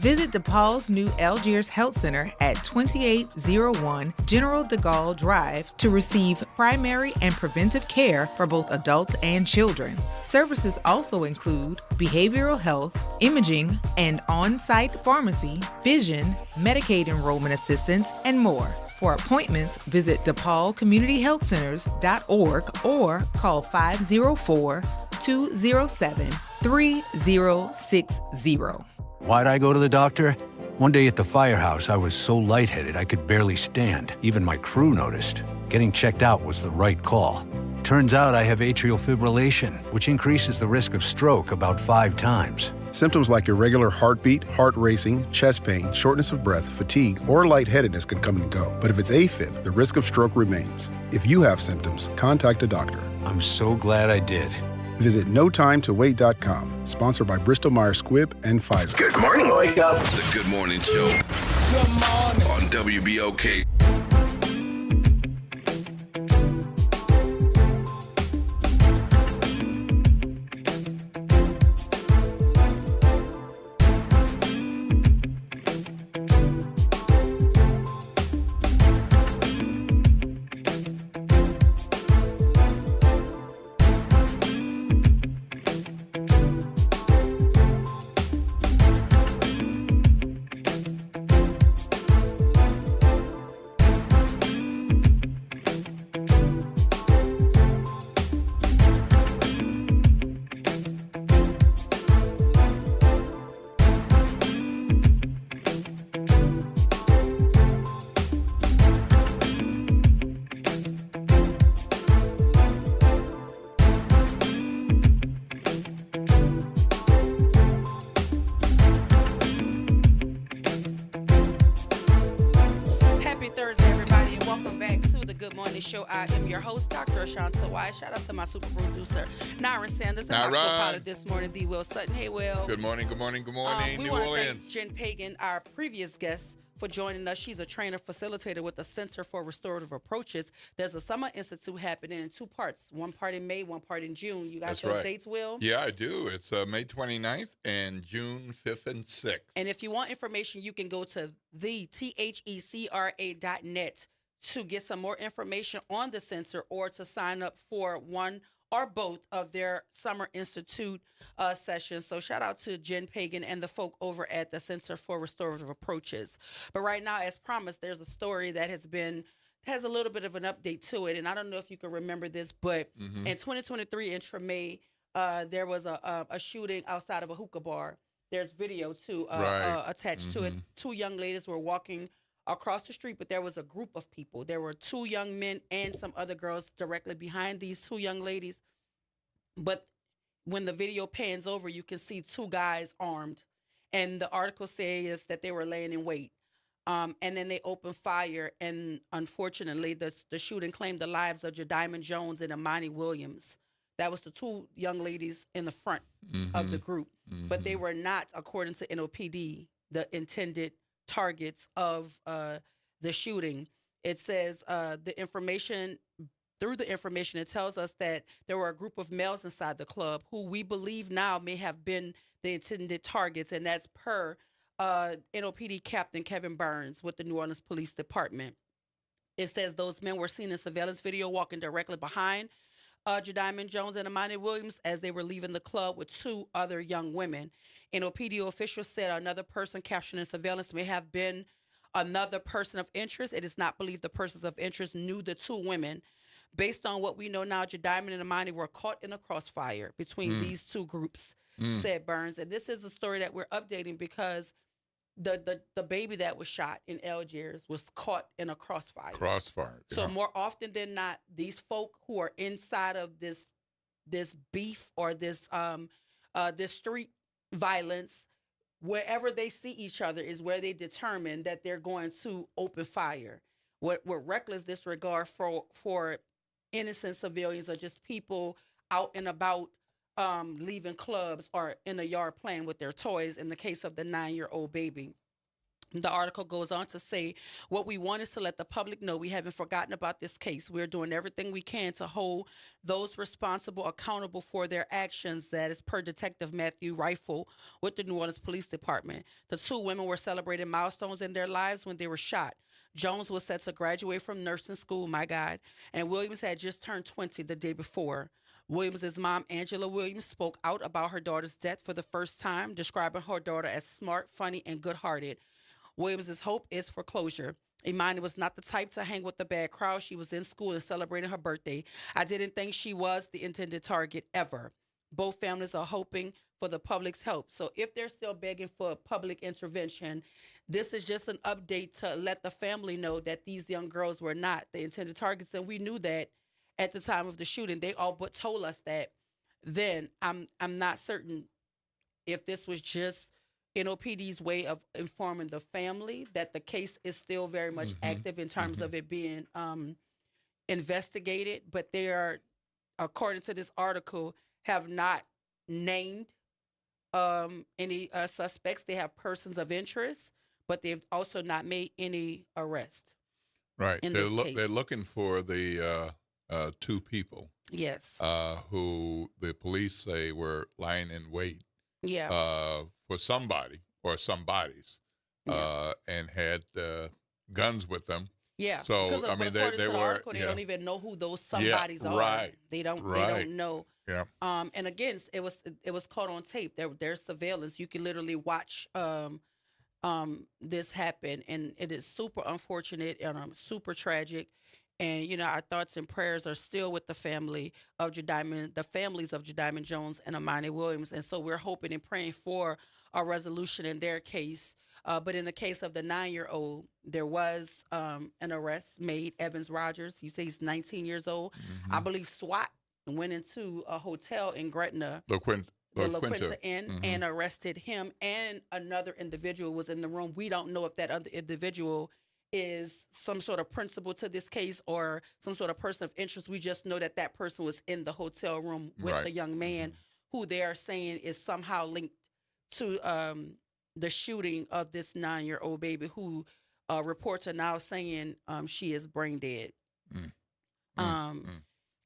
Speaker 16: Visit DePaul's new Algiers Health Center at 2801 General de Gaulle Drive to receive primary and preventive care for both adults and children. Services also include behavioral health, imaging, and on-site pharmacy, vision, Medicaid enrollment assistance, and more. For appointments, visit DePaulCommunityHealthCenters.org or call 504-207-3060.
Speaker 17: Why'd I go to the doctor? One day at the firehouse, I was so lightheaded I could barely stand. Even my crew noticed. Getting checked out was the right call. Turns out I have atrial fibrillation, which increases the risk of stroke about 5 times.
Speaker 18: Symptoms like irregular heartbeat, heart racing, chest pain, shortness of breath, fatigue, or lightheadedness can come and go. But if it's AFib, the risk of stroke remains. If you have symptoms, contact a doctor.
Speaker 17: I'm so glad I did.
Speaker 18: Visit NoTimeToWait.com. Sponsored by Bristol-Myers Squibb and Pfizer.
Speaker 11: Good morning, Wake Up.
Speaker 8: The Good Morning Show.
Speaker 11: Good morning.
Speaker 8: On WBOK.
Speaker 1: Morning Show. I am your host, Dr. Ashanta Wise. Shout out to my super producer, Nara Sanders, and my co-pilot this morning, D. Will Sutton. Hey, Will.
Speaker 2: Good morning, good morning, good morning, New Orleans.
Speaker 1: We want to thank Jen Pagan, our previous guest, for joining us. She's a trainer facilitator with the Center for Restorative Approaches. There's a summer institute happening in 2 parts, one part in May, one part in June. You got those dates, Will?
Speaker 2: Yeah, I do. It's May 29th and June 5th and 6th.
Speaker 1: And if you want information, you can go to thechecra.net to get some more information on the center or to sign up for one or both of their Summer Institute sessions. So shout out to Jen Pagan and the folk over at the Center for Restorative Approaches. But right now, as promised, there's a story that has a little bit of an update to it. And I don't know if you can remember this, but in 2023 in Treme, there was a shooting outside of a hookah bar. There's video too attached to it. 2 young ladies were walking across the street, but there was a group of people. There were 2 young men and some other girls directly behind these 2 young ladies. But when the video pans over, you can see 2 guys armed. And the article says that they were laying in wait. And then they opened fire. And unfortunately, the shooting claimed the lives of Jediamond Jones and Imani Williams. That was the 2 young ladies in the front of the group. But they were not, according to NOPD, the intended targets of the shooting. It says through the information, it tells us that there were a group of males inside the club who we believe now may have been the intended targets, and that's per NOPD Captain Kevin Burns with the New Orleans Police Department. It says those men were seen in surveillance video walking directly behind Jediamond Jones and Imani Williams as they were leaving the club with 2 other young women. NOPD officials said another person captured in surveillance may have been another person of interest. It is not believed the persons of interest knew the 2 women. Based on what we know now, Jediamond and Imani were caught in a crossfire between these 2 groups, said Burns. And this is a story that we're updating because the baby that was shot in Algiers was caught in a crossfire. So more often than not, these folk who are inside of this beef or this street violence, wherever they see each other is where they determine that they're going to open fire. With reckless disregard for innocent civilians or just people out and about leaving clubs or in the yard playing with their toys, in the case of the 9-year-old baby. The article goes on to say, what we want is to let the public know we haven't forgotten about this case. We're doing everything we can to hold those responsible accountable for their actions. That is per Detective Matthew Rifle with the New Orleans Police Department. The 2 women were celebrating milestones in their lives when they were shot. Jones was set to graduate from nursing school, my God, and Williams had just turned 20 the day before. Williams' mom, Angela Williams, spoke out about her daughter's death for the first time, describing her daughter as smart, funny, and good-hearted. Williams' hope is for closure. Imani was not the type to hang with the bad crowd. She was in school and celebrating her birthday. I didn't think she was the intended target ever. Both families are hoping for the public's help. So if they're still begging for public intervention, this is just an update to let the family know that these young girls were not the intended targets. And we knew that at the time of the shooting. They all but told us that then. I'm not certain if this was just NOPD's way of informing the family that the case is still very much active in terms of it being investigated. But they are, according to this article, have not named any suspects. They have persons of interest, but they've also not made any arrest.
Speaker 2: Right. They're looking for the 2 people.
Speaker 1: Yes.
Speaker 2: Who the police say were lying in wait.
Speaker 1: Yeah.
Speaker 2: For somebody or somebodies, and had guns with them.
Speaker 1: Yeah.
Speaker 2: So I mean, they were.
Speaker 1: Article, they don't even know who those somebodies are.
Speaker 2: Right.
Speaker 1: They don't know.
Speaker 2: Yeah.
Speaker 1: And again, it was caught on tape. There's surveillance. You can literally watch this happen, and it is super unfortunate and super tragic. And our thoughts and prayers are still with the families of Jediamond Jones and Imani Williams. And so we're hoping and praying for a resolution in their case. But in the case of the 9-year-old, there was an arrest made. Evans Rogers, he's 19 years old. I believe SWAT went into a hotel in Gretna, the La Quinta Inn, and arrested him, and another individual was in the room. We don't know if that other individual is some sort of principal to this case or some sort of person of interest. We just know that that person was in the hotel room with
Speaker 2: Right.
Speaker 1: the young man who they are saying is somehow linked to the shooting of this 9-year-old baby who reports are now saying she is brain dead.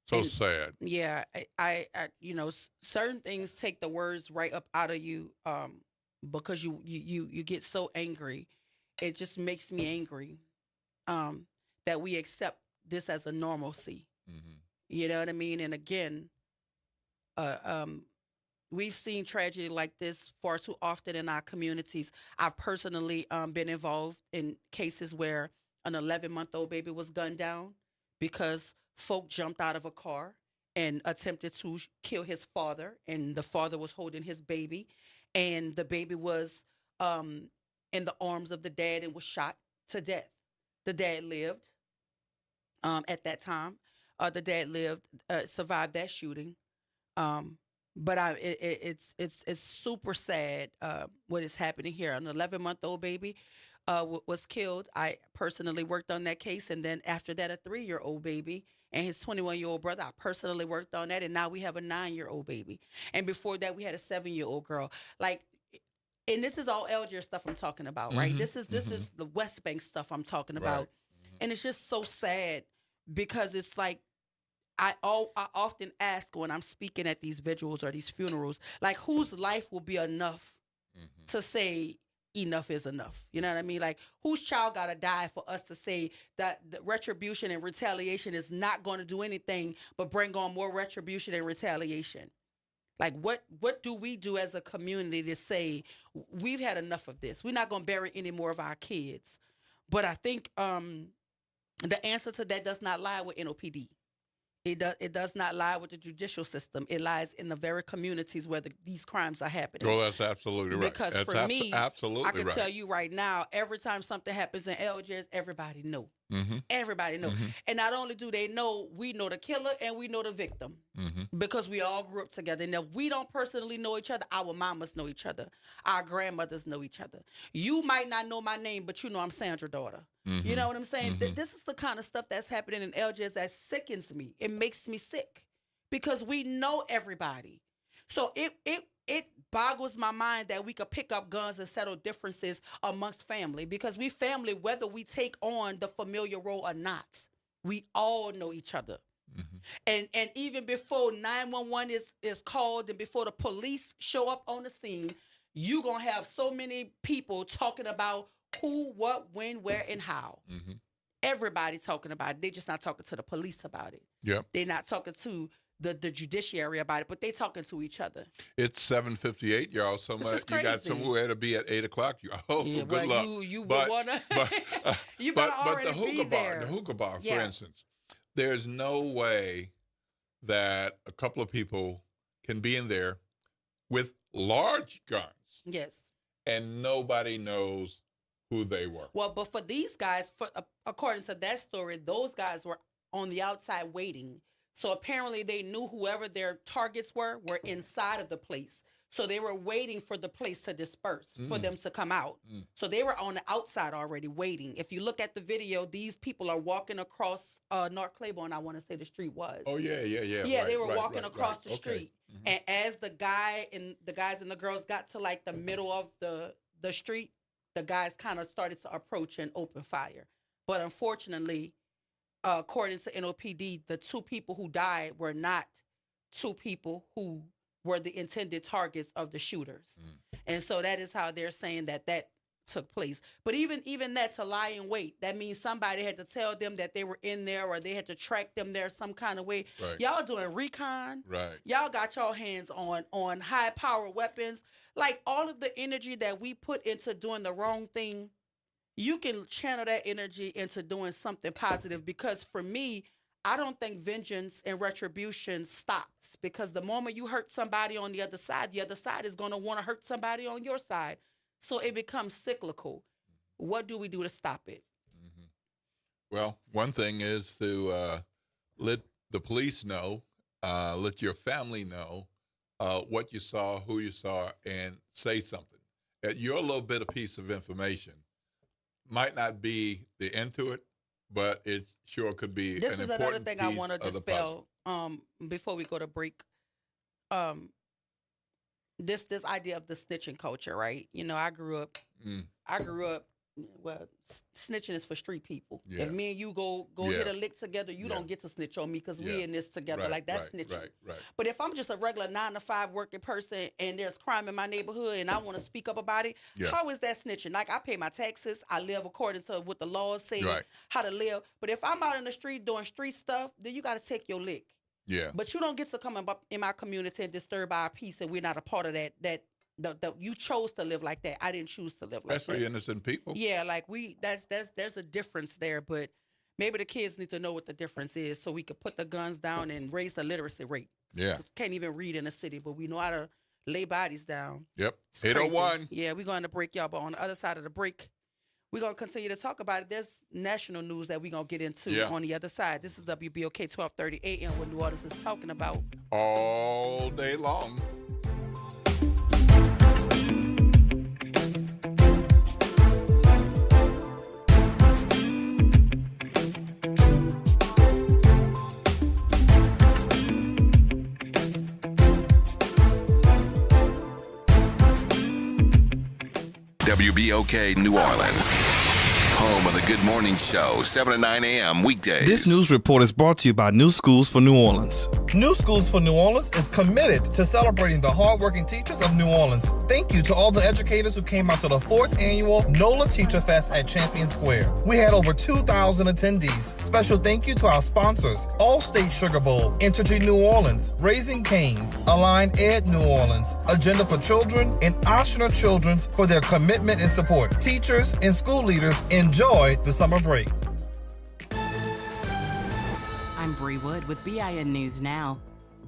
Speaker 2: So
Speaker 1: and-
Speaker 2: sad.
Speaker 1: Yeah, I certain things take the words right up out of you because you get so angry. It just makes me angry that we accept this as a normalcy. You know what I mean? And again, we've seen tragedy like this far too often in our communities. I've personally been involved in cases where an 11-month-old baby was gunned down because folk jumped out of a car and attempted to kill his father, and the father was holding his baby, and the baby was in the arms of the dad and was shot to death. The dad lived at that time. The dad lived, survived that shooting. But it's super sad what is happening here. An 11-month-old baby was killed. I personally worked on that case, and then after that, a 3-year-old baby and his 21-year-old brother. I personally worked on that, and now we have a 9-year-old baby. And before that, we had a 7-year-old girl. Like, and this is all Algiers stuff I'm talking about, right? This is the West Bank stuff I'm talking about, and it's just so sad because it's like I often ask when I'm speaking at these vigils or these funerals, like, whose life will be enough to say enough is enough? You know what I mean? Like, whose child got to die for us to say that the retribution and retaliation is not going to do anything but bring on more retribution and retaliation? Like, what do we do as a community to say we've had enough of this? We're not going to bury any more of our kids. But I think the answer to that does not lie with NOPD. It does not lie with the judicial system. It lies in the very communities where these crimes are happening.
Speaker 2: Oh, that's absolutely right.
Speaker 1: Because
Speaker 2: that's
Speaker 1: for me,
Speaker 2: absolutely
Speaker 1: I can
Speaker 2: right.
Speaker 1: tell you right now, every time something happens in Algiers, everybody know.
Speaker 2: Mm-hmm.
Speaker 1: Everybody know. And not only do they know, we know the killer and we know the victim because we all grew up together. And if we don't personally know each other, our mamas know each other. Our grandmothers know each other. You might not know my name, but you know I'm Sandra's daughter. You know what I'm saying? This is the kind of stuff that's happening in Algiers that sickens me. It makes me sick because we know everybody. So it boggles my mind that we could pick up guns and settle differences amongst family because we family, whether we take on the familiar role or not, we all know each other. And even before 911 is called and before the police show up on the scene, you gonna have so many people talking about who, what, when, where, and how. Everybody talking about it. They just not talking to the police about it.
Speaker 2: Yep.
Speaker 1: They're not talking to the judiciary about it, but they talking to each other.
Speaker 2: It's 7:58, y'all.
Speaker 1: This
Speaker 2: Somewhere
Speaker 1: is
Speaker 2: you got
Speaker 1: crazy.
Speaker 2: somewhere to be at 8 o'clock.
Speaker 1: Yeah,
Speaker 2: Good
Speaker 1: well,
Speaker 2: luck.
Speaker 1: you
Speaker 2: but,
Speaker 1: would wanna. You
Speaker 2: but
Speaker 1: better already
Speaker 2: the
Speaker 1: be
Speaker 2: hookah bar,
Speaker 1: there.
Speaker 2: the hookah bar, for
Speaker 1: Yeah.
Speaker 2: instance, there's no way that a couple of people can be in there with large guns
Speaker 1: Yes.
Speaker 2: and nobody knows who they were.
Speaker 1: Well, but for these guys, according to that story, those guys were on the outside waiting. So apparently they knew whoever their targets were inside of the place. So they were waiting for the place to disperse, for them to come out. So they were on the outside already waiting. If you look at the video, these people are walking across North Claiborne, I want to say the street was.
Speaker 2: Oh, yeah.
Speaker 1: Yeah, they were
Speaker 2: right,
Speaker 1: walking
Speaker 2: right,
Speaker 1: across
Speaker 2: right.
Speaker 1: the
Speaker 2: Okay.
Speaker 1: street. And as the guys and the girls got to like the middle of the street, the guys kind of started to approach and open fire. But unfortunately, according to NOPD, the two people who died were not two people who were the intended targets of the shooters. And so that is how they're saying that took place. But even that, to lie in wait, that means somebody had to tell them that they were in there or they had to track them there some kind of way.
Speaker 2: Right.
Speaker 1: Y'all doing recon.
Speaker 2: Right.
Speaker 1: Y'all got y'all hands on high power weapons. Like, all of the energy that we put into doing the wrong thing, you can channel that energy into doing something positive. Because for me, I don't think vengeance and retribution stops, because the moment you hurt somebody on the other side is going to want to hurt somebody on your side. So it becomes cyclical. What do we do to stop it?
Speaker 2: Well, one thing is to let the police know, let your family know what you saw, who you saw, and say something. Your little bit of piece of information might not be the end to it, but it sure could be.
Speaker 1: This
Speaker 2: an
Speaker 1: is another
Speaker 2: important
Speaker 1: thing I
Speaker 2: piece
Speaker 1: want to
Speaker 2: of the
Speaker 1: dispel before we go to break. This idea of the snitching culture, right? You know, I grew up. Well, snitching is for street people.
Speaker 2: Yeah.
Speaker 1: If me and you go hit a lick together, you don't get to snitch on me because we in this together.
Speaker 2: Right,
Speaker 1: like that's snitching.
Speaker 2: Right.
Speaker 1: But if I'm just a regular 9-to-5 working person and there's crime in my neighborhood and I want to speak up about it, how is that snitching? Like I pay my taxes, I live according to what the laws say how to live. But if I'm out in the street doing street stuff, then you got to take your lick.
Speaker 2: Yeah.
Speaker 1: But you don't get to come in my community and disturb our peace, and we're not a part of that. You chose to live like that. I didn't choose to live like that.
Speaker 2: Especially innocent people.
Speaker 1: Yeah, like there's a difference there, but maybe the kids need to know what the difference is so we could put the guns down and raise the literacy rate.
Speaker 2: Yeah.
Speaker 1: Can't even read in the city, but we know how to lay bodies down.
Speaker 2: Yep.
Speaker 1: It's
Speaker 2: 801.
Speaker 1: crazy. Yeah, we're going to break, y'all, but on the other side of the break, we're going to continue to talk about it. There's national news that we're going to get into on the other side. This is WBOK 1230 AM, what New Orleans is talking about.
Speaker 2: All day long.
Speaker 19: WBOK New Orleans, home of the Good Morning Show, 7 to 9 a.m. weekdays.
Speaker 20: This news report is brought to you by New Schools for New Orleans. New Schools for New Orleans is committed to celebrating the hardworking teachers of New Orleans. Thank you to all the educators who came out to the 4th annual NOLA Teacher Fest at Champion Square. We had over 2,000 attendees. Special thank you to our sponsors, Allstate Sugar Bowl, Entergy New Orleans, Raising Cane's, Align Ed New Orleans, Agenda for Children, and Oshner Children's for their commitment and support. Teachers and school leaders, enjoy the summer break.
Speaker 21: I'm Bree Wood with BIN News Now.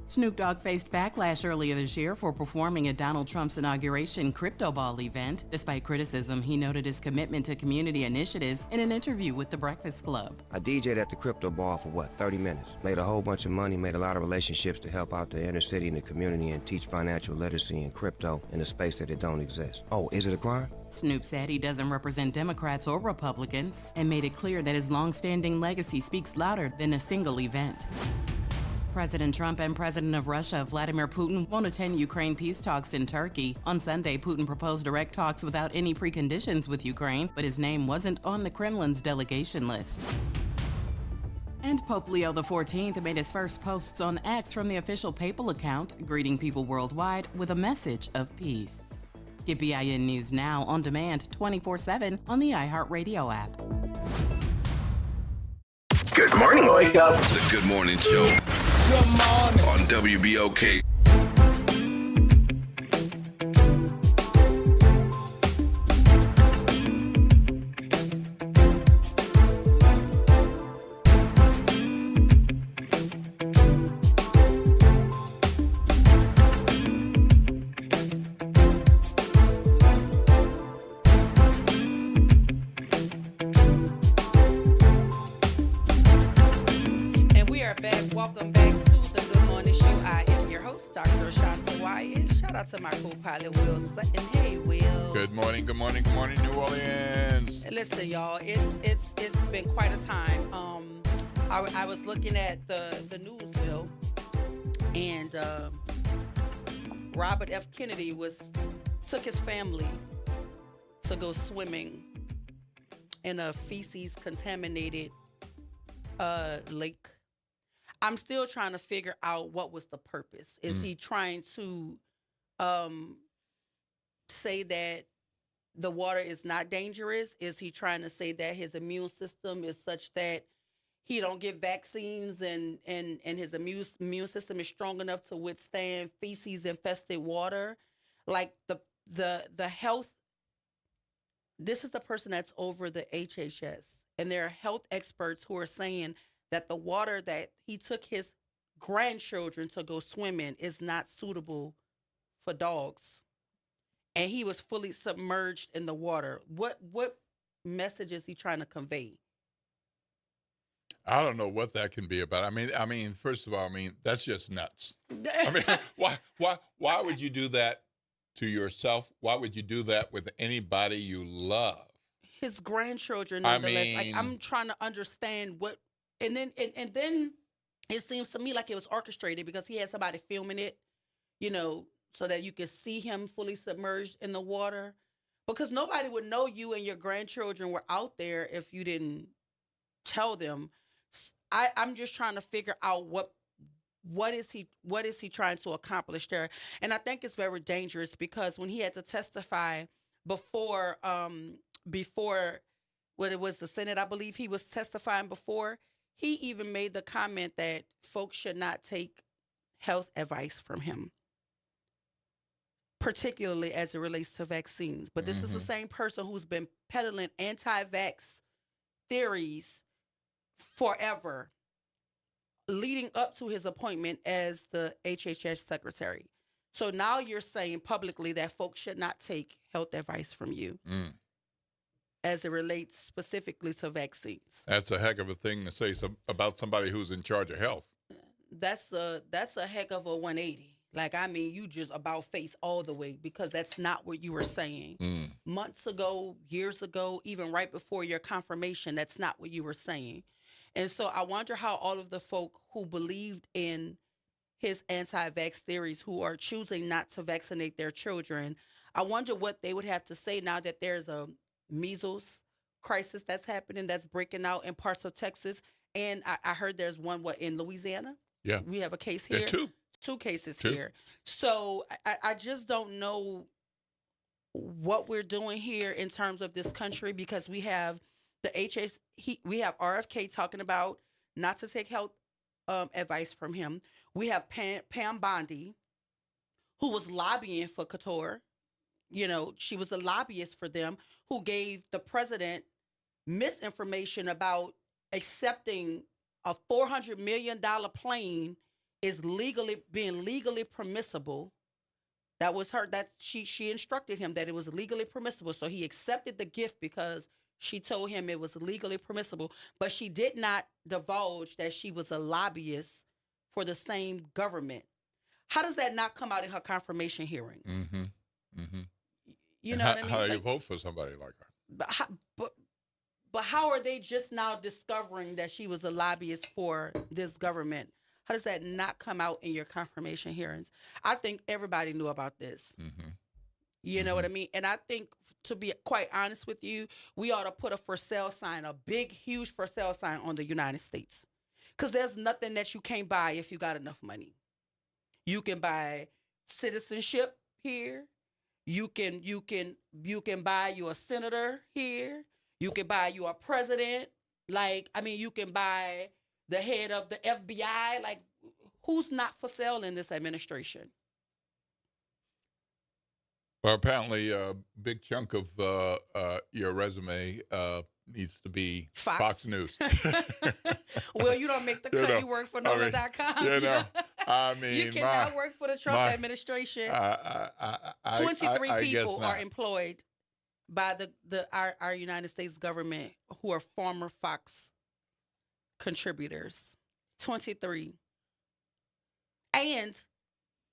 Speaker 21: Snoop Dogg faced backlash earlier this year for performing at Donald Trump's inauguration Crypto Ball event. Despite criticism, he noted his commitment to community initiatives in an interview with The Breakfast Club.
Speaker 22: I DJ'd at the Crypto Ball for 30 minutes. Made a whole bunch of money, made a lot of relationships to help out the inner city and the community and teach financial literacy and crypto in a space that it don't exist. Oh, is it a crime?
Speaker 21: Snoop said he doesn't represent Democrats or Republicans and made it clear that his long-standing legacy speaks louder than a single event. President Trump and President of Russia, Vladimir Putin, won't attend Ukraine peace talks in Turkey. On Sunday, Putin proposed direct talks without any preconditions with Ukraine, but his name wasn't on the Kremlin's delegation list. And Pope Leo XIV made his first posts on X from the official papal account, greeting people worldwide with a message of peace. Get BIN News Now on demand 24/7 on the iHeartRadio app.
Speaker 19: Good morning. Wake up. The Good Morning Show. Good morning. On WBOK.
Speaker 1: To my co-pilot Will Sutton. Hey, Will.
Speaker 2: Good morning, New Orleans.
Speaker 1: Listen, y'all, it's been quite a time. I was looking at the news, Will, and Robert F. Kennedy took his family to go swimming in a feces contaminated lake. I'm still trying to figure out what was the purpose. Is he trying to say that the water is not dangerous? Is he trying to say that his immune system is such that he don't get vaccines and his immune system is strong enough to withstand feces infested water? Like the health, this is the person that's over the HHS, and there are health experts who are saying that the water that he took his grandchildren to go swim in is not suitable for dogs. And he was fully submerged in the water. What message is he trying to convey?
Speaker 2: I don't know what that can be about. I mean, first of all, that's just nuts. I mean, why would you do that to yourself? Why would you do that with anybody you love?
Speaker 1: his grandchildren
Speaker 2: I
Speaker 1: nonetheless. Like
Speaker 2: mean-
Speaker 1: I'm trying to understand what, and then it seems to me like it was orchestrated because he had somebody filming it, you know, so that you could see him fully submerged in the water. Because nobody would know you and your grandchildren were out there if you didn't tell them. I'm just trying to figure out what is he trying to accomplish there. And I think it's very dangerous because when he had to testify before what it was the Senate, I believe he was testifying before, he even made the comment that folks should not take health advice from him, particularly as it relates to vaccines. But this is the same person who's been peddling anti-vax theories forever, leading up to his appointment as the HHS secretary. So now you're saying publicly that folks should not take health advice from you as it relates specifically to vaccines.
Speaker 2: That's a heck of a thing to say about somebody who's in charge of health.
Speaker 1: That's a heck of a 180. Like, I mean, you just about face all the way because that's not what you were saying. Months ago, years ago, even right before your confirmation, that's not what you were saying. And so I wonder how all of the folk who believed in his anti-vax theories, who are choosing not to vaccinate their children, I wonder what they would have to say now that there's a measles crisis that's happening, that's breaking out in parts of Texas. And I heard there's one, in Louisiana?
Speaker 2: Yeah.
Speaker 1: We have a case here.
Speaker 2: Yeah,
Speaker 1: two cases here. So I just don't know what we're doing here in terms of this country because we have we have RFK talking about not to take health advice from him. We have Pam Bondi, who was lobbying for Qatar. You know, she was a lobbyist for them, who gave the president misinformation about accepting a $400 million plane is being legally permissible. That was her, that she instructed him that it was legally permissible. So he accepted the gift because she told him it was legally permissible, but she did not divulge that she was a lobbyist for the same government. How does that not come out in her confirmation hearings? You know what I mean?
Speaker 2: How do you vote for somebody like that?
Speaker 1: But how are they just now discovering that she was a lobbyist for this government? How does that not come out in your confirmation hearings? I think everybody knew about this. You know what I mean? And I think, to be quite honest with you, we ought to put a for sale sign, a big, huge for sale sign on the United States. Because there's nothing that you can't buy if you got enough money. You can buy citizenship here. You can buy you a senator here. You can buy you a president. Like, I mean, you can buy the head of the FBI. Like, who's not for sale in this administration?
Speaker 2: Well, apparently a big chunk of your resume needs to be Fox News.
Speaker 1: Well, you don't make the cut. You work for NOLA.com.
Speaker 2: You know, I mean,
Speaker 1: you cannot work for the Trump administration. 23 people are employed by our United States government who are former Fox contributors. 23. And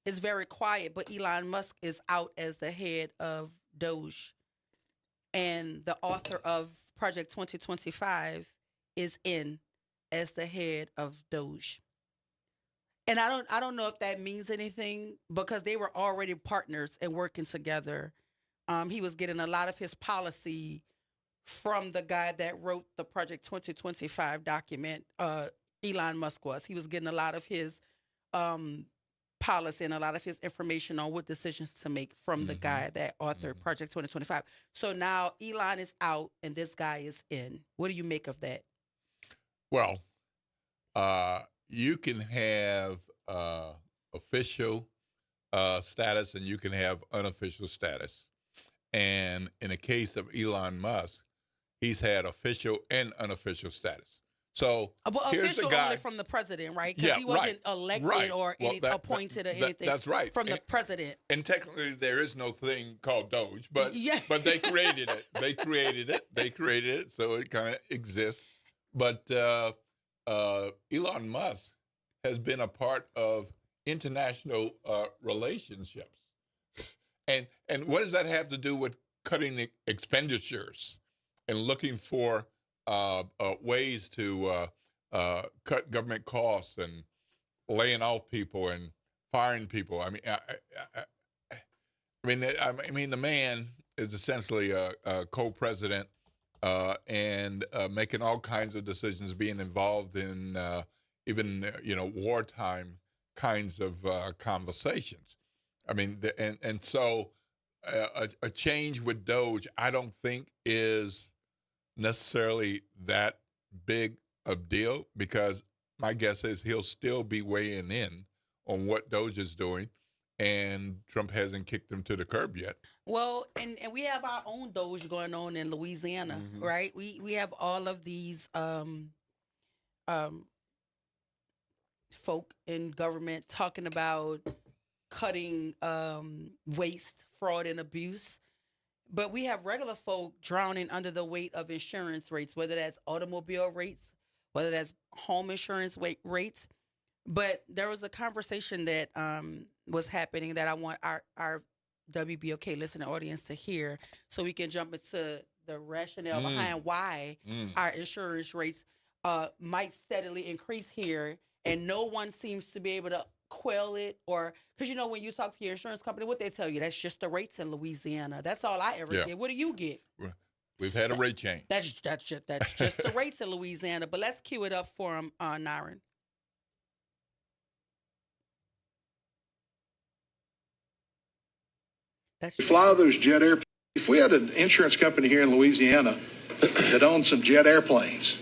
Speaker 1: it's very quiet, but Elon Musk is out as the head of Doge. And the author of Project 2025 is in as the head of Doge. And I don't know if that means anything because they were already partners and working together. He was getting a lot of his policy from the guy that wrote the Project 2025 document. Elon Musk was. He was getting a lot of his policy and a lot of his information on what decisions to make from the guy that authored Project 2025. So now Elon is out and this guy is in. What do you make of that?
Speaker 2: Well, you can have official status and you can have unofficial status. And in the case of Elon Musk, he's had official and unofficial status. So here's the guy.
Speaker 1: Only from the president, right? Because he wasn't elected or appointed or anything.
Speaker 2: That's right.
Speaker 1: From the president.
Speaker 2: And technically, there is no thing called Doge, but they created it. They created it, so it kind of exists. But Elon Musk has been a part of international relationships. And what does that have to do with cutting expenditures and looking for ways to cut government costs and laying off people and firing people. I mean, the man is essentially a co-president and making all kinds of decisions, being involved in even wartime kinds of conversations. I mean, so a change with Doge, I don't think is necessarily that big a deal, because my guess is he'll still be weighing in on what Doge is doing, and Trump hasn't kicked him to the curb yet.
Speaker 1: Well, and we have our own Doge going on in Louisiana, right? We have all of these folk in government talking about cutting waste, fraud, and abuse. But we have regular folk drowning under the weight of insurance rates, whether that's automobile rates, whether that's home insurance rates. But there was a conversation that was happening that I want our WBOK listening audience to hear, so we can jump into the rationale behind why our insurance rates might steadily increase here, and no one seems to be able to quell it, or because when you talk to your insurance company, what they tell you, that's just the rates in Louisiana. That's all I ever get. What do you get?
Speaker 2: We've had a rate change.
Speaker 1: That's just the rates in Louisiana. But let's cue it up for him, Naren.
Speaker 3: Fly those jet airplanes. If we had an insurance company here in Louisiana that owned some jet airplanes,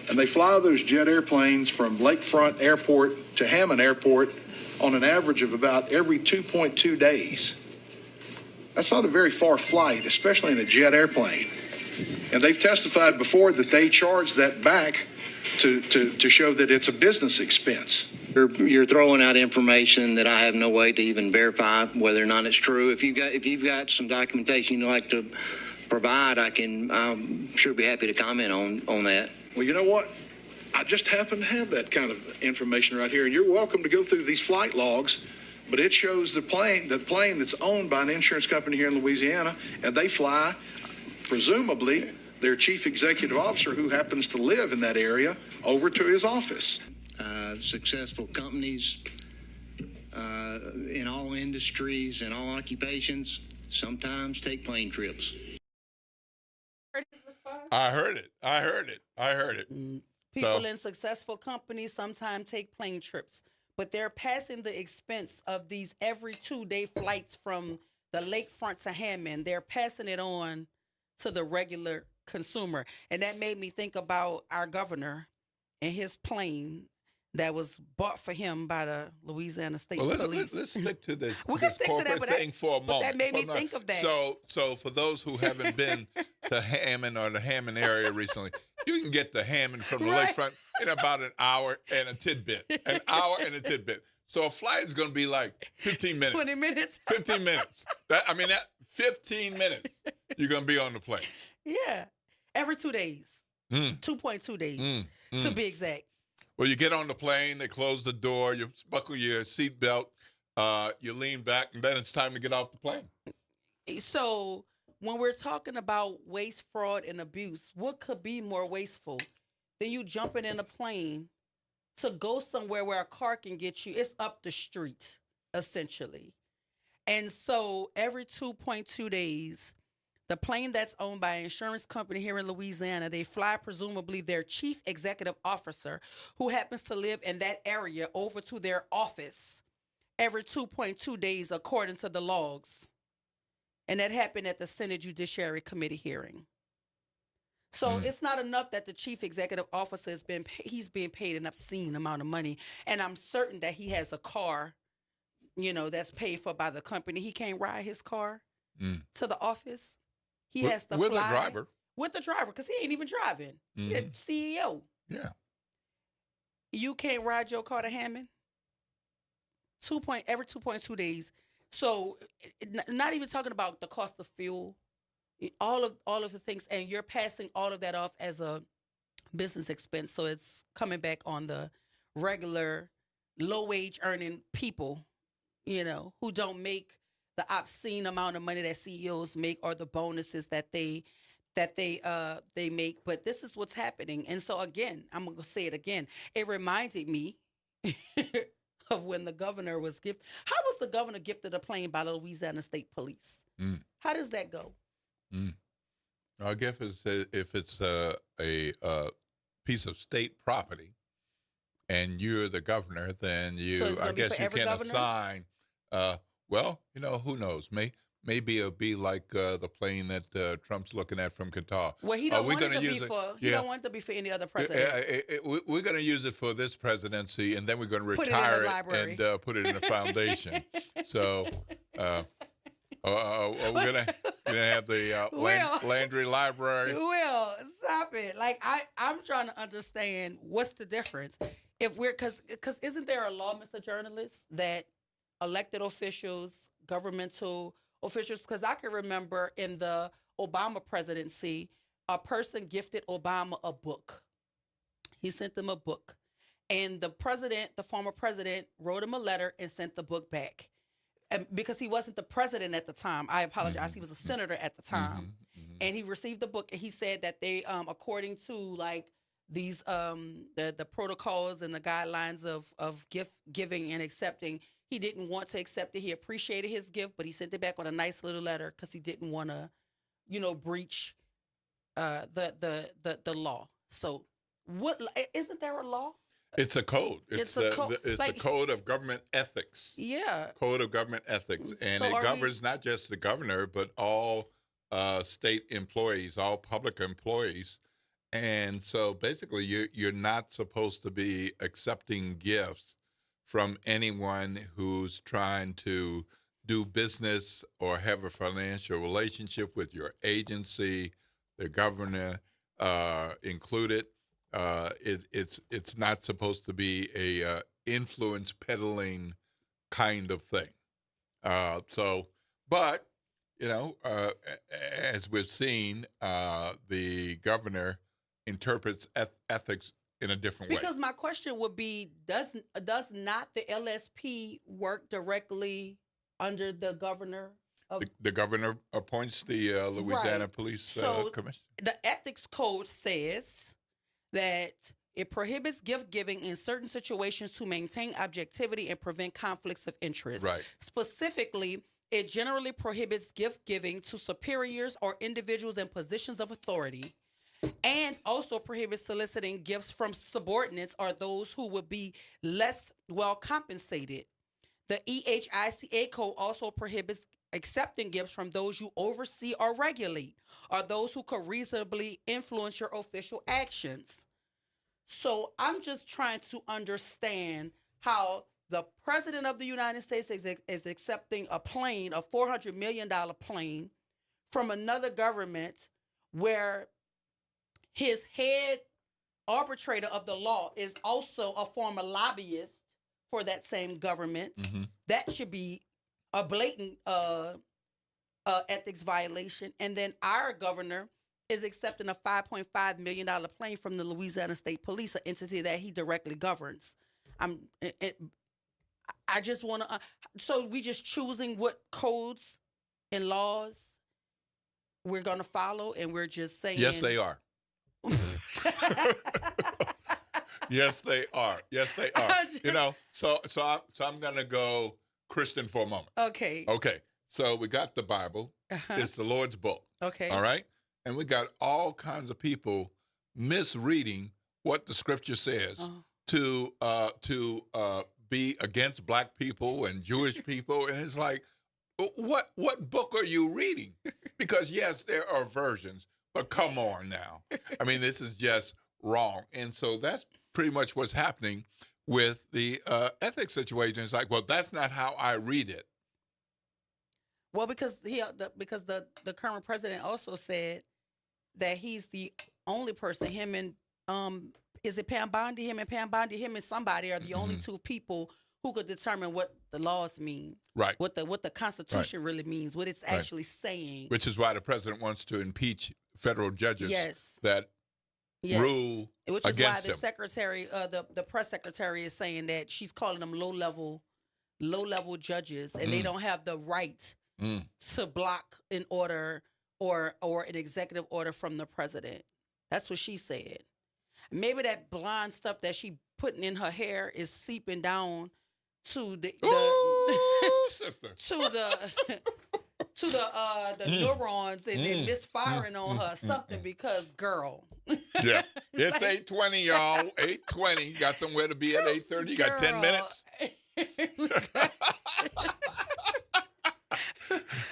Speaker 3: and they fly those jet airplanes from Lakefront Airport to Hammond Airport on an average of about every 2.2 days. That's not a very far flight, especially in a jet airplane. And they've testified before that they charge that back to show that it's a business expense.
Speaker 4: You're throwing out information that I have no way to even verify whether or not it's true. If you've got some documentation you'd like to provide, I'm sure be happy to comment on that.
Speaker 3: Well, you know what? I just happen to have that kind of information right here, and you're welcome to go through these flight logs. But it shows the plane that's owned by an insurance company here in Louisiana, and they fly, presumably, their chief executive officer, who happens to live in that area, over to his office.
Speaker 4: Successful companies in all industries and all occupations sometimes take plane trips.
Speaker 2: I heard it.
Speaker 1: People in successful companies sometimes take plane trips, but they're passing the expense of these every 2-day flights from the lakefront to Hammond. They're passing it on to the regular consumer. And that made me think about our governor and his plane that was bought for him by the Louisiana State Police.
Speaker 2: Let's stick to this.
Speaker 1: We can stick to that,
Speaker 2: corporate thing for a moment.
Speaker 1: But that made me think of that.
Speaker 2: So for those who haven't been to Hammond or the Hammond area recently, you can get to Hammond from the lakefront in about an hour and a tidbit. So a flight is going to be like 15 minutes.
Speaker 1: 20 minutes.
Speaker 2: 15 minutes. That 15 minutes, you're going to be on the plane.
Speaker 1: Yeah. Every 2 days. 2.2 days, to be exact.
Speaker 2: Well, you get on the plane, they close the door, you buckle your seatbelt, you lean back, and then it's time to get off the plane.
Speaker 1: So when we're talking about waste, fraud, and abuse, what could be more wasteful than you jumping in a plane to go somewhere where a car can get you? It's up the street, essentially. And so every 2.2 days, the plane that's owned by an insurance company here in Louisiana, they fly presumably their chief executive officer, who happens to live in that area, over to their office every 2.2 days, according to the logs. And that happened at the Senate Judiciary Committee hearing. So it's not enough that the chief executive officer he's being paid an obscene amount of money. And I'm certain that he has a car, that's paid for by the company. He can't ride his car to the office. He has to
Speaker 2: with
Speaker 1: fly
Speaker 2: a driver.
Speaker 1: With the driver, because he ain't even driving. He's the CEO.
Speaker 2: Yeah.
Speaker 1: You can't ride your car to Hammond every 2.2 days. So not even talking about the cost of fuel, all of the things, and you're passing all of that off as a business expense. So it's coming back on the regular low wage earning people, who don't make the obscene amount of money that CEOs make, or the bonuses that they that they make, but this is what's happening. And so again, I'm gonna say it again. It reminded me of when the governor was gifted. How was the governor gifted a plane by the Louisiana State Police? How does that go?
Speaker 2: I guess if it's a piece of state property, and you're the governor, then I guess you can assign. Well, who knows? Maybe it'll be like the plane that Trump's looking at from Qatar.
Speaker 1: Well, he don't want it to be for. He don't want it to be for any other president.
Speaker 2: We're going to use it for this presidency, and then we're going to retire it and put it in a foundation. So, we're going to have the Landry Library.
Speaker 1: Will, stop it! Like I'm trying to understand what's the difference. If we're because isn't there a law, Mr. Journalist, that elected officials, governmental officials, because I can remember in the Obama presidency, a person gifted Obama a book. He sent them a book. And the former president, wrote him a letter and sent the book back. And because he wasn't the president at the time. I apologize. He was a senator at the time. And he received the book, and he said that they, according to like these the protocols and the guidelines of gift giving and accepting, he didn't want to accept it. He appreciated his gift, but he sent it back with a nice little letter because he didn't want to, breach the law. So, what isn't there a law?
Speaker 2: It's a code. It's a code of government ethics.
Speaker 1: Yeah.
Speaker 2: Code of government ethics, and
Speaker 1: So
Speaker 2: it governs not just the governor, but all state employees, all public employees. And so basically, you're not supposed to be accepting gifts from anyone who's trying to do business or have a financial relationship with your agency, the governor included. It's not supposed to be a influence peddling kind of thing. But as we've seen, the governor interprets ethics in a different way.
Speaker 1: Because my question would be, does not the LSP work directly under the governor?
Speaker 2: The governor appoints the Louisiana Police Commission.
Speaker 1: The ethics code says that it prohibits gift giving in certain situations to maintain objectivity and prevent conflicts of interest.
Speaker 2: Right.
Speaker 1: Specifically, it generally prohibits gift giving to superiors or individuals in positions of authority, and also prohibits soliciting gifts from subordinates or those who would be less well compensated. The EHICA code also prohibits accepting gifts from those you oversee or regulate, or those who could reasonably influence your official actions. So I'm just trying to understand how the president of the United States is accepting a plane, a $400 million plane, from another government where his head arbitrator of the law is also a former lobbyist for that same government.
Speaker 2: Mm-hmm.
Speaker 1: That should be a blatant ethics violation. And then our governor is accepting a $5.5 million plane from the Louisiana State Police, an entity that he directly governs. I just want to. So we just choosing what codes and laws we're going to follow, and we're just saying.
Speaker 2: Yes, they are. Yes, they are. Yes, they are. So I'm going to go Christian for a moment.
Speaker 1: Okay.
Speaker 2: Okay. So we got the Bible. It's the Lord's book.
Speaker 1: Okay.
Speaker 2: All right. And we got all kinds of people misreading what the scripture says to be against black people and Jewish people. And it's like, what book are you reading? Because yes, there are versions, but come on now. I mean, this is just wrong. And so that's pretty much what's happening with the ethics situation. It's like, well, that's not how I read it.
Speaker 1: Well, because the current president also said that he's the only person, him and is it Pam Bondi? Him and somebody are the only two people who could determine what the laws mean.
Speaker 2: Right.
Speaker 1: What the Constitution really means, what it's actually saying.
Speaker 2: Which is why the president wants to impeach federal judges that rule
Speaker 1: Which is
Speaker 2: against
Speaker 1: why the
Speaker 2: him.
Speaker 1: secretary, the press secretary, is saying that she's calling them low level judges, and they don't have the right to block an order or an executive order from the president. That's what she said. Maybe that blonde stuff that she putting in her hair is seeping down to the neurons and misfiring on her something because girl.
Speaker 2: Yeah. It's 8:20, y'all. 8:20. You got somewhere to be at 8:30. You got 10 minutes.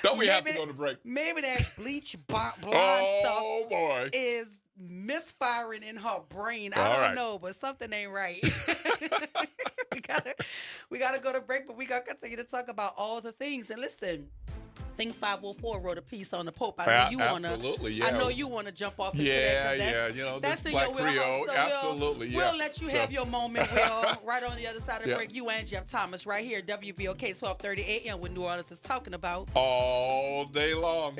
Speaker 2: Don't we have to go to break?
Speaker 1: Maybe that bleach blonde
Speaker 2: stuff
Speaker 1: is misfiring in her brain. I don't know, but something ain't right. we gotta go to break, but we gotta continue to talk about all the things. And listen, Think 504 wrote a piece on the Pope. I know you wanna.
Speaker 2: Absolutely, yeah.
Speaker 1: I know you wanna jump off into that.
Speaker 2: Yeah. You know,
Speaker 1: that's
Speaker 2: this
Speaker 1: in
Speaker 2: Black
Speaker 1: your wheelhouse.
Speaker 2: Creole.
Speaker 1: So
Speaker 2: Absolutely, yeah.
Speaker 1: We'll let you have your moment, Will. Right on the other side of the break. You and Jeff Thomas right here, WBOK 1230 AM, when New Orleans is talking about
Speaker 2: all day long.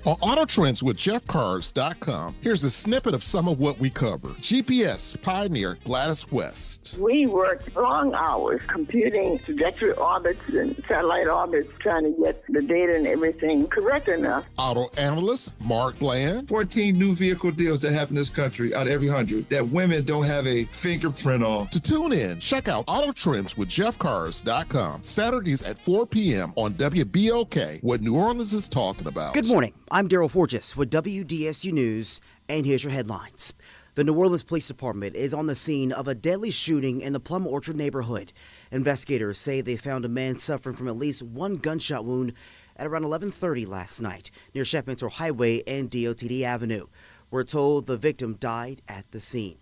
Speaker 5: On Auto Trends with JeffCars.com, here's a snippet of some of what we cover. GPS pioneer Gladys West.
Speaker 6: We worked long hours computing trajectory orbits and satellite orbits, trying to get the data and everything correct enough.
Speaker 5: Auto analyst Mark Bland.
Speaker 23: 14 new vehicle deals that happen in this country out of every 100 that women don't have a fingerprint on.
Speaker 5: To tune in, check out Auto Trends with JeffCars.com, Saturdays at 4 p.m. on WBOK, what New Orleans is talking about.
Speaker 24: Good morning. I'm Daryl Forges with WDSU News, and here's your headlines. The New Orleans Police Department is on the scene of a deadly shooting in the Plum Orchard neighborhood. Investigators say they found a man suffering from at least one gunshot wound at around 11:30 last night near Shepmenter Highway and DOTD Avenue. We're told the victim died at the scene.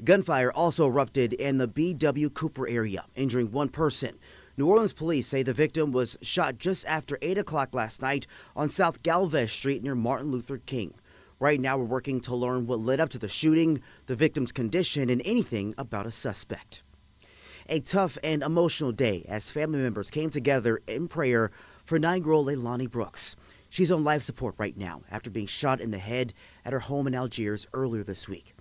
Speaker 24: Gunfire also erupted in the B.W. Cooper area, injuring one person. New Orleans police say the victim was shot just after 8 o'clock last night on South Galvez Street near Martin Luther King. Right now, we're working to learn what led up to the shooting, the victim's condition, and anything about a suspect. A tough and emotional day as family members came together in prayer for 9-year-old Leilani Brooks. She's on life support right now after being shot in the head at her home in Algiers earlier this week.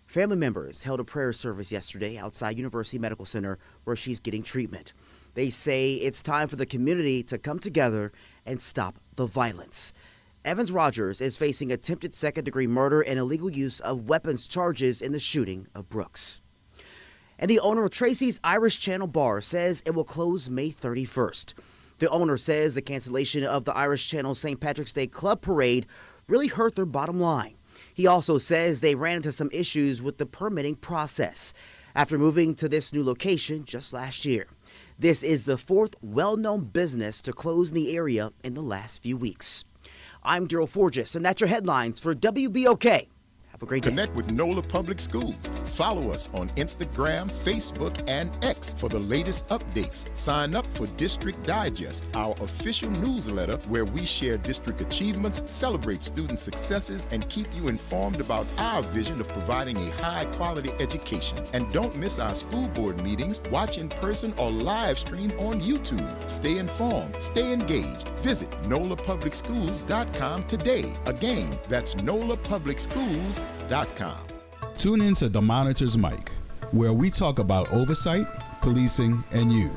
Speaker 24: Family members held a prayer service yesterday outside University Medical Center where she's getting treatment. They say it's time for the community to come together and stop the violence. Evans Rogers is facing attempted second-degree murder and illegal use of weapons charges in the shooting of Brooks. And the owner of Tracy's Irish Channel Bar says it will close May 31st. The owner says the cancellation of the Irish Channel St. Patrick's Day Club Parade really hurt their bottom line. He also says they ran into some issues with the permitting process after moving to this new location just last year. This is the fourth well-known business to close in the area in the last few weeks. I'm Daryl Forges, and that's your headlines for WBOK. Have a great day.
Speaker 7: Connect with NOLA Public Schools. Follow us on Instagram, Facebook, and X for the latest updates. Sign up for District Digest, our official newsletter where we share district achievements, celebrate student successes, and keep you informed about our vision of providing a high-quality education. And don't miss our school board meetings. Watch in person or live stream on YouTube. Stay informed. Stay engaged. Visit NOLAPublicSchools.com today. Again, that's NOLAPublicSchools.com.
Speaker 10: Tune in to The Monitor's Mic, where we talk about oversight, policing, and you.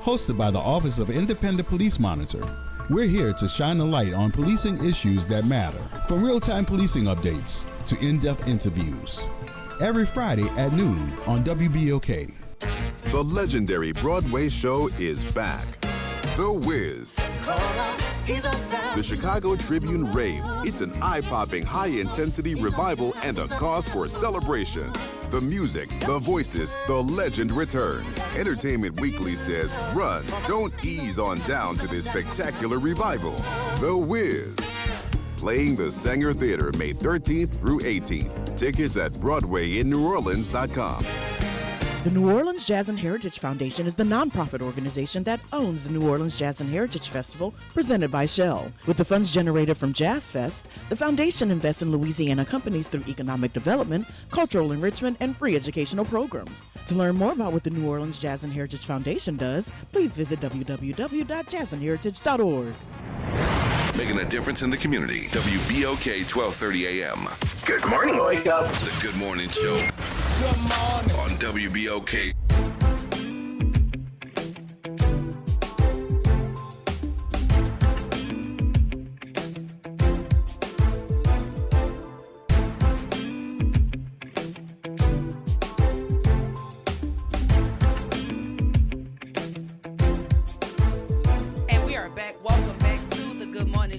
Speaker 10: Hosted by the Office of Independent Police Monitor, we're here to shine a light on policing issues that matter, from real-time policing updates to in-depth interviews. Every Friday at noon on WBOK.
Speaker 8: The legendary Broadway show is back. The Wiz. The Chicago Tribune raves. It's an eye-popping, high-intensity revival and a cause for celebration. The music, the voices, the legend returns. Entertainment Weekly says, run, don't ease on down to this spectacular revival. The Wiz. Playing the Sanger Theater May 13th through 18th. Tickets at BroadwayInNewOrleans.com.
Speaker 25: The New Orleans Jazz and Heritage Foundation is the nonprofit organization that owns the New Orleans Jazz and Heritage Festival presented by Shell. With the funds generated from Jazz Fest, the foundation invests in Louisiana companies through economic development, cultural enrichment, and free educational programs. To learn more about what the New Orleans Jazz and Heritage Foundation does, please visit www.jazzandheritage.org.
Speaker 19: Making a difference in the community. WBOK 1230 AM.
Speaker 11: Good morning, Wake Up.
Speaker 19: The Good Morning Show.
Speaker 11: Good morning.
Speaker 19: On WBOK.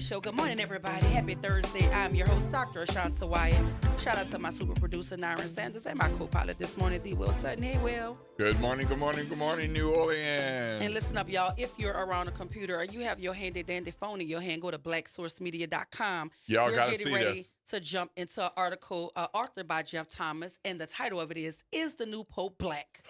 Speaker 1: Show. Good morning, everybody. Happy Thursday. I'm your host, Dr. Ashanta Wyatt. Shout out to my super producer, Nyron Sanders, and my co-pilot this morning, D. Will Sutton. Hey, Will.
Speaker 2: Good morning, New Orleans.
Speaker 1: And listen up, y'all. If you're around a computer or you have your handy-dandy phone in your hand, go to blacksourcemedia.com.
Speaker 2: Y'all
Speaker 1: We're
Speaker 2: got to
Speaker 1: getting
Speaker 2: see
Speaker 1: ready
Speaker 2: this.
Speaker 1: to jump into an article authored by Jeff Thomas, and the title of it is the New Pope Black?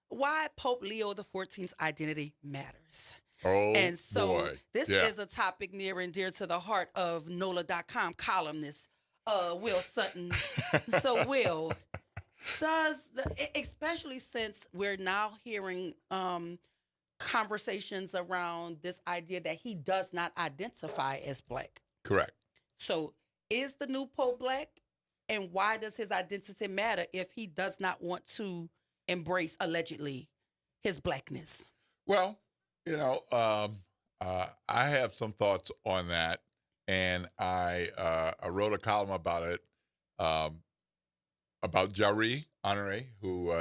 Speaker 1: Why Pope Leo XIV's identity matters.
Speaker 2: Oh,
Speaker 1: and so
Speaker 2: boy.
Speaker 1: This is a topic near and dear to the heart of NOLA.com columnist Will Sutton. So, Will, especially since we're now hearing conversations around this idea that he does not identify as black.
Speaker 2: Correct.
Speaker 1: So, is the new Pope black? And why does his identity matter if he does not want to embrace, allegedly, his blackness?
Speaker 2: Well, you know, I have some thoughts on that, and I wrote a column about it, about Jari Honore, who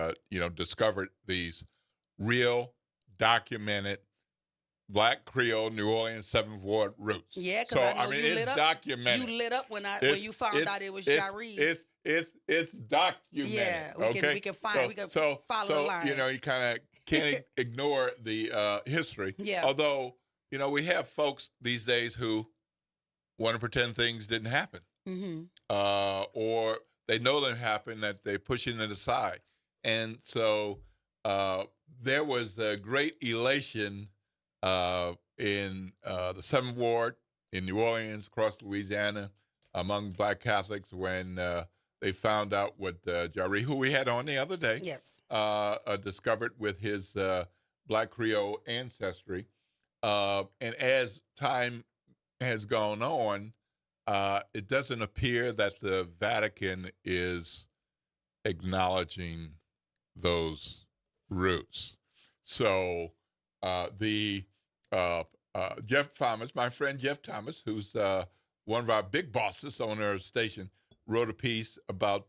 Speaker 2: discovered these real, documented Black Creole New Orleans 7th Ward roots.
Speaker 1: Yeah, because I know you
Speaker 2: it's
Speaker 1: lit up.
Speaker 2: documented.
Speaker 1: You lit up when you found out it was Jari.
Speaker 2: It's documented.
Speaker 1: Yeah, we can follow the line.
Speaker 2: You kind of can't ignore the history.
Speaker 1: Yeah.
Speaker 2: Although, we have folks these days who want to pretend things didn't happen.
Speaker 1: Mm-hmm.
Speaker 2: Or they know they happened, that they're pushing it aside. And so there was a great elation in the 7th Ward in New Orleans, across Louisiana, among Black Catholics when they found out what Jari, who we had on the other day,
Speaker 1: yes,
Speaker 2: discovered with his Black Creole ancestry. And as time has gone on, it doesn't appear that the Vatican is acknowledging those roots. So Jeff Thomas, my friend Jeff Thomas, who's one of our big bosses on our station, wrote a piece about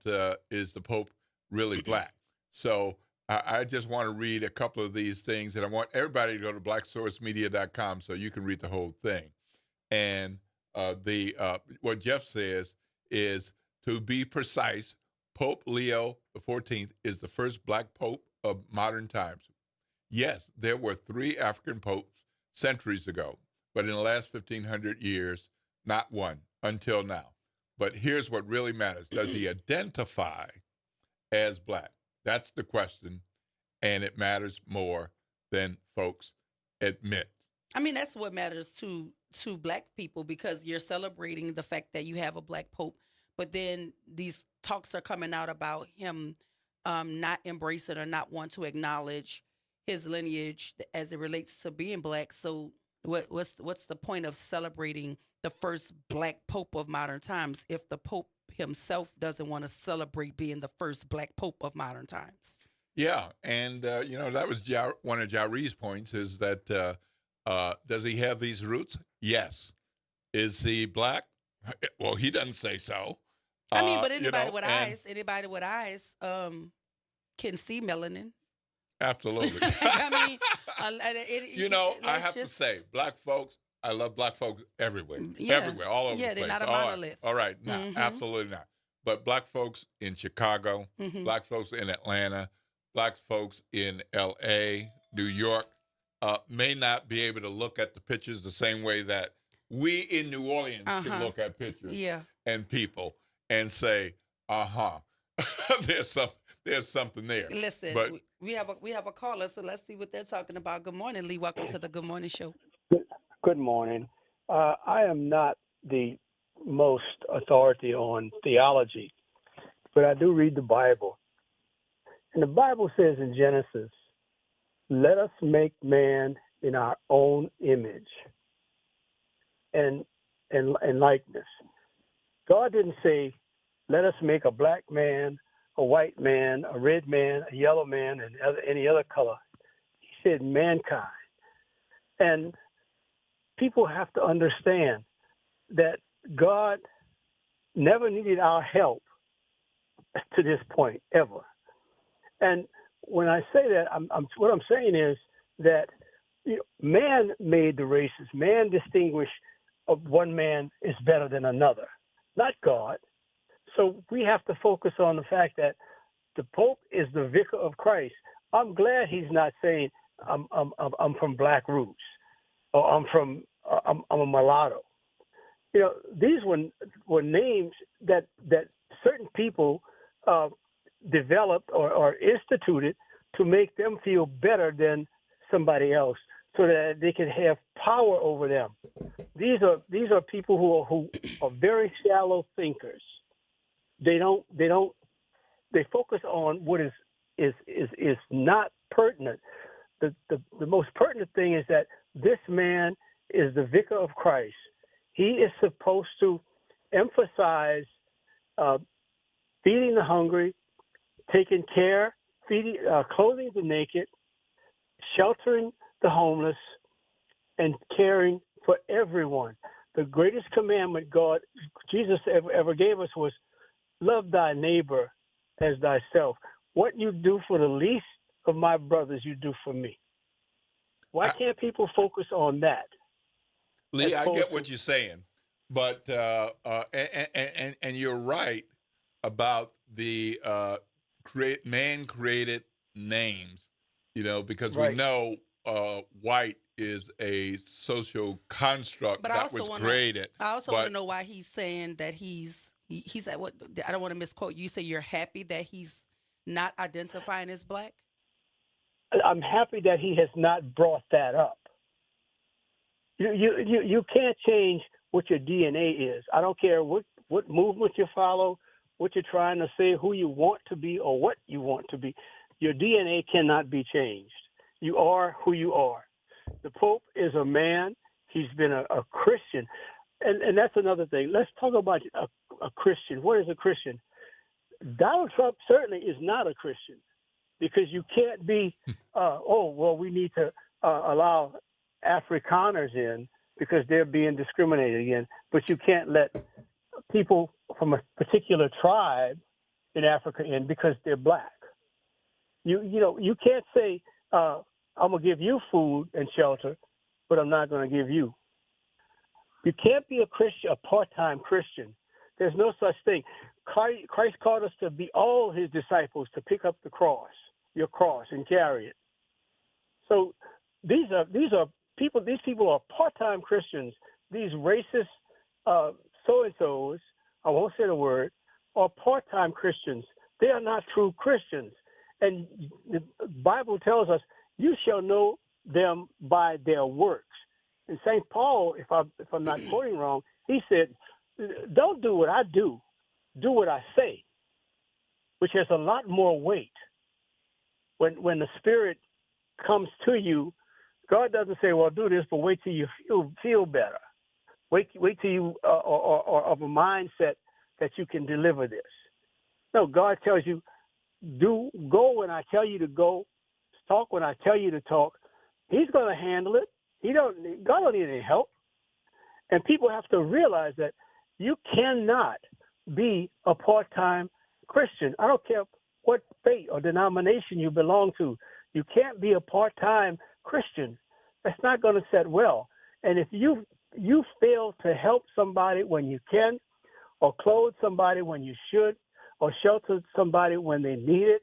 Speaker 2: is the Pope really black? So I just want to read a couple of these things, and I want everybody to go to blacksourcemedia.com so you can read the whole thing. And what Jeff says is, to be precise, Pope Leo XIV is the first black pope of modern times. Yes, there were 3 African popes centuries ago, but in the last 1,500 years, not one until now. But here's what really matters. Does he identify as black? That's the question, and it matters more than folks admit.
Speaker 1: I mean, that's what matters to black people, because you're celebrating the fact that you have a black pope, but then these talks are coming out about him not embracing or not want to acknowledge his lineage as it relates to being black. So what's the point of celebrating the first black pope of modern times if the pope himself doesn't want to celebrate being the first black pope of modern times?
Speaker 2: Yeah, and that was one of Jari's points, is that does he have these roots? Yes. Is he black? Well, he doesn't say so.
Speaker 1: I mean, but anybody with eyes can see melanin.
Speaker 2: Absolutely.
Speaker 1: I mean,
Speaker 2: I have to say, black folks, I love black folks everywhere.
Speaker 1: Yeah.
Speaker 2: Everywhere, all over the place.
Speaker 1: Yeah, they're not a monolith.
Speaker 2: All right, no, absolutely not. But black folks in Chicago, black folks in Atlanta, black folks in L.A., New York, may not be able to look at the pictures the same way that we in New Orleans can look at pictures and people and say, there's something there.
Speaker 1: Listen,
Speaker 2: but
Speaker 1: we have a caller, so let's see what they're talking about. Good morning, Lee. Welcome to the Good Morning Show.
Speaker 9: Good morning. I am not the most authority on theology, but I do read the Bible. And the Bible says in Genesis, let us make man in our own image and likeness. God didn't say, let us make a black man, a white man, a red man, a yellow man, and any other color. He said mankind. And people have to understand that God never needed our help to this point, ever. And when I say that, what I'm saying is that man made the races. Man distinguished one man is better than another, not God. So we have to focus on the fact that the Pope is the vicar of Christ. I'm glad he's not saying I'm from black roots or I'm a mulatto. These were names that certain people developed or instituted to make them feel better than somebody else, so that they can have power over them. These are people who are very shallow thinkers. They focus on what is not pertinent. The most pertinent thing is that this man is the vicar of Christ. He is supposed to emphasize feeding the hungry, taking care, clothing the naked, sheltering the homeless, and caring for everyone. The greatest commandment Jesus ever gave us was love thy neighbor as thyself. What you do for the least of my brothers, you do for me. Why can't people focus on that?
Speaker 2: Lee, I get what you're saying, but and you're right about the man-created names, because we know white is a social construct that was created.
Speaker 1: I also want to know why he's saying that he's at what, I don't want to misquote. You say you're happy that he's not identifying as black?
Speaker 9: I'm happy that he has not brought that up. You can't change what your DNA is. I don't care what movement you follow, what you're trying to say, who you want to be, or what you want to be. Your DNA cannot be changed. You are who you are. The Pope is a man. He's been a Christian. And that's another thing. Let's talk about a Christian. What is a Christian? Donald Trump certainly is not a Christian, because you can't be, we need to allow Afrikaners in because they're being discriminated against, but you can't let people from a particular tribe in Africa in because they're black. You can't say, I'm going to give you food and shelter, but I'm not going to give you. You can't be a Christian, a part-time Christian. There's no such thing. Christ called us to be all his disciples, to pick up the cross, your cross, and carry it. So these people are part-time Christians. These racist so-and-sos, I won't say the word, are part-time Christians. They are not true Christians. And the Bible tells us, you shall know them by their works. And St. Paul, if I'm not quoting wrong, he said, don't do what I do, do what I say, which has a lot more weight. When the Spirit comes to you, God doesn't say, well, do this, but wait till you feel better. Wait till you are of a mindset that you can deliver this. No, God tells you, go when I tell you to go, talk when I tell you to talk. He's going to handle it. God don't need any help. And people have to realize that you cannot be a part-time Christian. I don't care what faith or denomination you belong to. You can't be a part-time Christian. That's not going to set well. And if you fail to help somebody when you can, or clothe somebody when you should, or shelter somebody when they need it,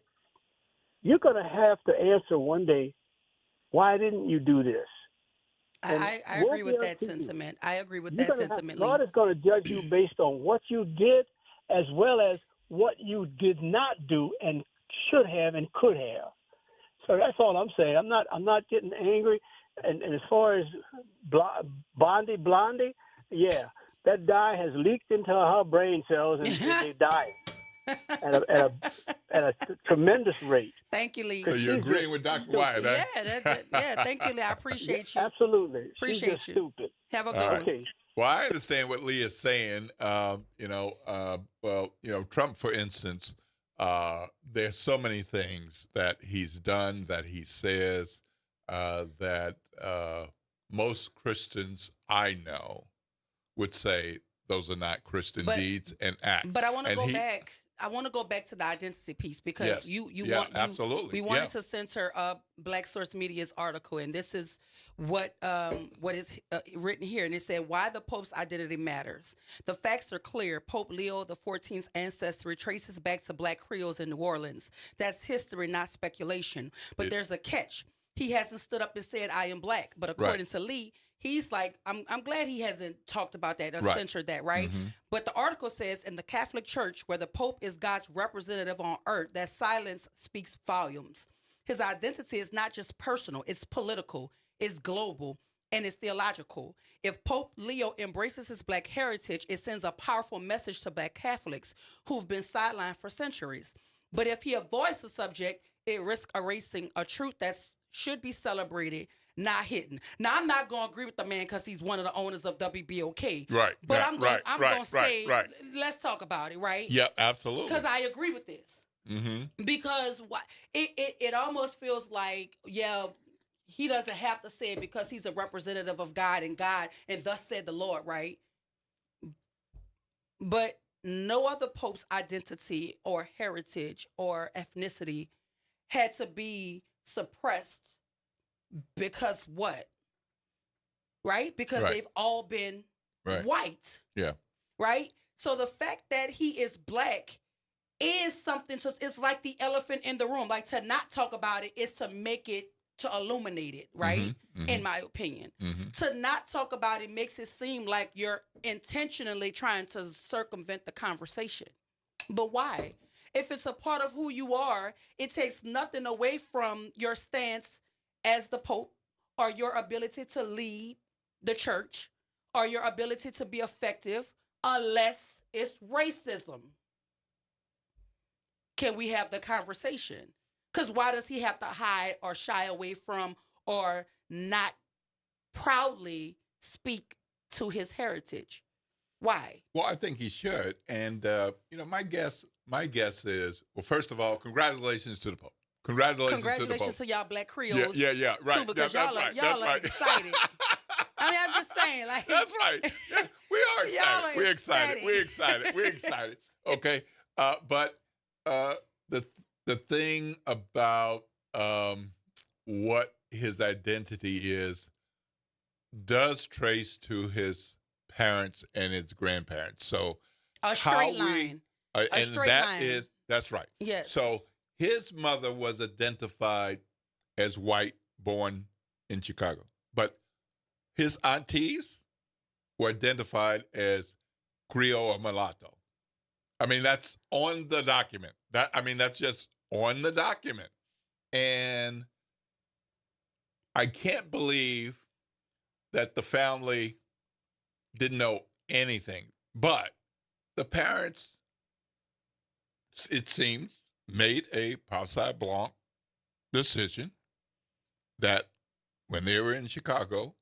Speaker 9: you're going to have to answer one day, why didn't you do this?
Speaker 1: I agree with that sentiment. I agree with that sentiment.
Speaker 9: God is going to judge you based on what you did, as well as what you did not do and should have and could have. So that's all I'm saying. I'm not getting angry. And as far as Blondie, yeah, that dye has leaked into her brain cells and they're dying at a tremendous rate.
Speaker 1: Thank you, Lee.
Speaker 2: So you're agreeing with Dr. Wyatt, huh?
Speaker 1: Yeah, thank you, Lee. I appreciate you.
Speaker 9: Absolutely.
Speaker 1: Appreciate
Speaker 9: She's just
Speaker 1: you.
Speaker 9: stupid.
Speaker 1: Have a good
Speaker 2: All
Speaker 1: one.
Speaker 2: right. Well, I understand what Lee is saying. Trump, for instance, there's so many things that he's done, that he says, that most Christians I know would say those are not Christian deeds and acts.
Speaker 1: But I want to
Speaker 2: And
Speaker 1: go
Speaker 2: he-
Speaker 1: back. I want to go back to the identity piece because
Speaker 2: Yes. Absolutely.
Speaker 1: we wanted to censor Black Source Media's article, and this is what is written here, and it said why the Pope's identity matters. The facts are clear. Pope Leo XIV's ancestry traces back to Black Creoles in New Orleans. That's history, not speculation. But there's a catch. He hasn't stood up and said I am Black, but according to Lee, he's like, I'm glad he hasn't talked about that or censored that, right?
Speaker 2: Mm-hmm.
Speaker 1: But the article says in the Catholic Church, where the Pope is God's representative on earth, that silence speaks volumes. His identity is not just personal, it's political, it's global, and it's theological. If Pope Leo embraces his Black heritage, it sends a powerful message to Black Catholics who've been sidelined for centuries. But if he avoids the subject, it risks erasing a truth that should be celebrated, not hidden. Now, I'm not going to agree with the man because he's one of the owners of WBOK.
Speaker 2: Right.
Speaker 1: But
Speaker 2: yeah,
Speaker 1: I'm going to say,
Speaker 2: right.
Speaker 1: let's talk about it, right?
Speaker 2: Yeah, absolutely.
Speaker 1: Because I agree with this.
Speaker 2: Mm-hmm.
Speaker 1: Because it almost feels like, he doesn't have to say it because he's a representative of God, and thus said the Lord, right? But no other pope's identity or heritage or ethnicity had to be suppressed because what? Right? Because they've all been white.
Speaker 2: Yeah.
Speaker 1: Right? So the fact that he is Black is something, so it's like the elephant in the room. Like, to not talk about it is to make it, to illuminate it, right? In my opinion. To not talk about it makes it seem like you're intentionally trying to circumvent the conversation. But why? If it's a part of who you are, it takes nothing away from your stance as the Pope, or your ability to lead the church, or your ability to be effective, unless it's racism. Can we have the conversation? Because why does he have to hide or shy away from or not proudly speak to his heritage? Why?
Speaker 2: Well, I think he should. And, my guess is, well, first of all, congratulations to the Pope. Congratulations to the Pope.
Speaker 1: to y'all Black Creoles.
Speaker 2: Yeah, right.
Speaker 1: Too, because y'all are excited. I mean, I'm just saying, like.
Speaker 2: That's right. Yeah, we are excited.
Speaker 1: Y'all are
Speaker 2: We're excited. Okay. But the thing about what his identity is does trace to his parents and his grandparents. So
Speaker 1: a straight line.
Speaker 2: That's right.
Speaker 1: Yes.
Speaker 2: So his mother was identified as white, born in Chicago, but his aunties were identified as Creole or mulatto. I mean, that's on the document. That's just on the document. And I can't believe that the family didn't know anything. But the parents, it seems, made a Passage Blanc decision that when they were in Chicago,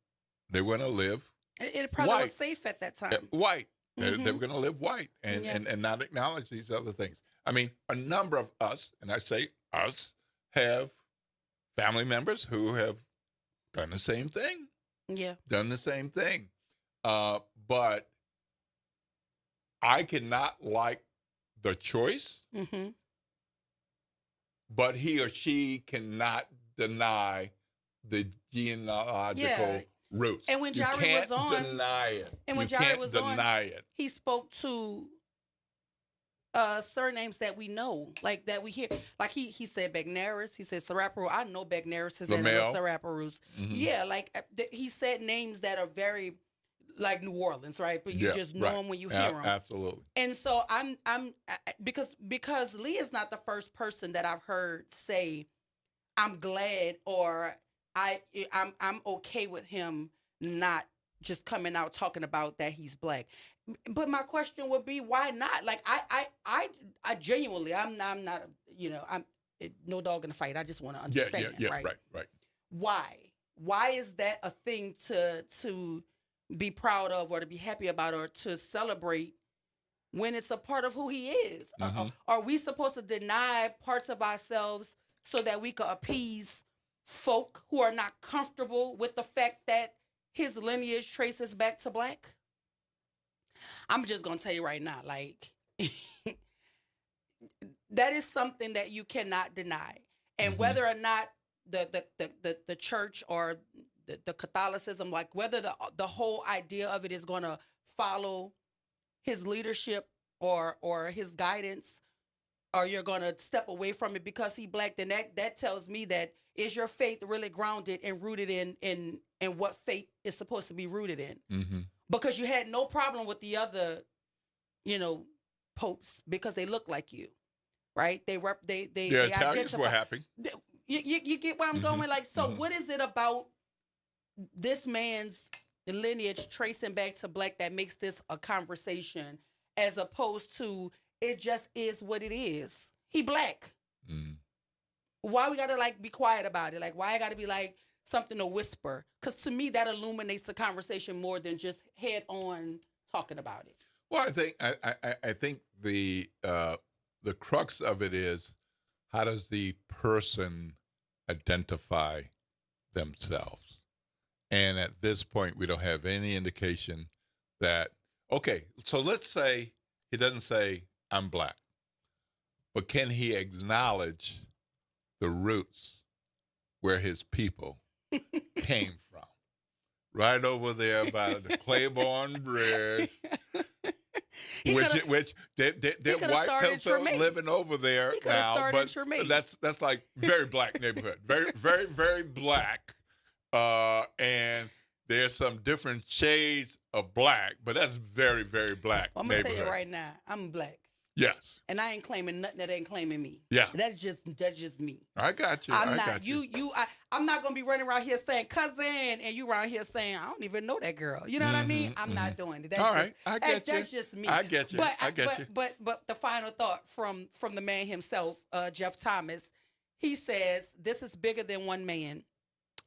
Speaker 2: they were going to live
Speaker 1: It probably
Speaker 2: white.
Speaker 1: was safe at that time.
Speaker 2: White. They
Speaker 1: Mhm.
Speaker 2: were going to live white and not acknowledge these other things. I mean, a number of us, and I say us, have family members who have done the same thing.
Speaker 1: Yeah.
Speaker 2: Done the same thing. But I cannot like the choice,
Speaker 1: Mm-hmm.
Speaker 2: but he or she cannot deny the genealogical roots.
Speaker 1: And when
Speaker 2: you
Speaker 1: Jari
Speaker 2: can't
Speaker 1: was on,
Speaker 2: deny it.
Speaker 1: and when
Speaker 2: you
Speaker 1: Jari
Speaker 2: can't
Speaker 1: was
Speaker 2: deny
Speaker 1: on,
Speaker 2: it.
Speaker 1: he spoke to surnames that we know, like that we hear. Like he said Begnaris, he said Saraparu. I know Begnaris and
Speaker 2: Lamel.
Speaker 1: Saraparus.
Speaker 2: Mhm.
Speaker 1: Yeah, like he said names that are very like New Orleans, right? But you just know them when you hear them.
Speaker 2: Absolutely.
Speaker 1: And so I'm because Lee is not the first person that I've heard say, "I'm glad," or I'm okay with him not just coming out talking about that he's black. But my question would be, why not? Like, I genuinely, I'm not, you know, no dog in the fight. I just want to understand,
Speaker 2: right.
Speaker 1: Why is that a thing to be proud of or to be happy about or to celebrate when it's a part of who he is?
Speaker 2: Mm-hmm.
Speaker 1: Are we supposed to deny parts of ourselves so that we can appease folk who are not comfortable with the fact that his lineage traces back to black? I'm just going to tell you right now, like, that is something that you cannot deny. And whether or not the church or the Catholicism, like whether the whole idea of it is going to follow his leadership or his guidance, or you're going to step away from it because he black, then that tells me that is your faith really grounded and rooted in what faith is supposed to be rooted in?
Speaker 2: Mm-hmm.
Speaker 1: Because you had no problem with the other, you know, popes because they look like you, right? They
Speaker 2: Italians were happy.
Speaker 1: You get where I'm going? Like, so what is it about this man's lineage tracing back to black that makes this a conversation as opposed to it just is what it is? He black. Why we gotta like be quiet about it? Like, why I gotta be like something to whisper? Because to me, that illuminates the conversation more than just head on talking about it.
Speaker 2: Well, I think the crux of it is, how does the person identify themselves? And at this point, we don't have any indication that, okay, so let's say he doesn't say, I'm black, but can he acknowledge the roots where his people came from? Right over there by the Claiborne Bridge, which they're white people living over there now, but that's like very black neighborhood, very, very, very black, and there's some different shades of black, but that's very, very black.
Speaker 1: I'm gonna tell you right now, I'm black.
Speaker 2: Yes.
Speaker 1: And I ain't claiming nothing that ain't claiming me.
Speaker 2: Yeah.
Speaker 1: That's just me.
Speaker 2: I got you.
Speaker 1: I'm not gonna be running around here saying cousin and you around here saying I don't even know that girl. You know what I mean? I'm not doing it. That's
Speaker 2: all right. I get you.
Speaker 1: That's just me.
Speaker 2: I get you. I get you.
Speaker 1: But the final thought from the man himself, Jeff Thomas, he says this is bigger than one man.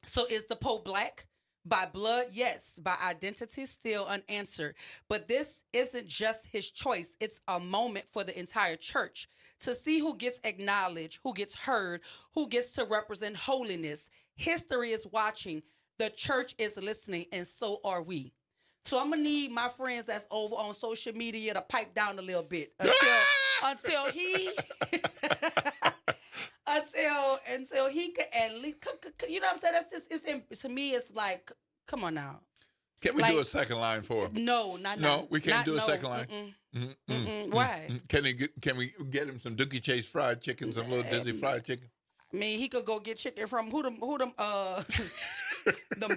Speaker 1: So is the Pope black? By blood, yes. By identity, still unanswered. But this isn't just his choice. It's a moment for the entire church to see who gets acknowledged, who gets heard, who gets to represent holiness. History is watching. The church is listening, and so are we. So I'm going to need my friends that's over on social media to pipe down a little bit until he... Until he could at least, you know what I'm saying? That's just, to me, it's like, come on now.
Speaker 2: Can we do a second line for him?
Speaker 1: No,
Speaker 2: we can't do a second line.
Speaker 1: Why?
Speaker 2: Can we get him some Dookie Chase fried chicken, some little Dizzy fried chicken?
Speaker 1: I mean, he could go get chicken from them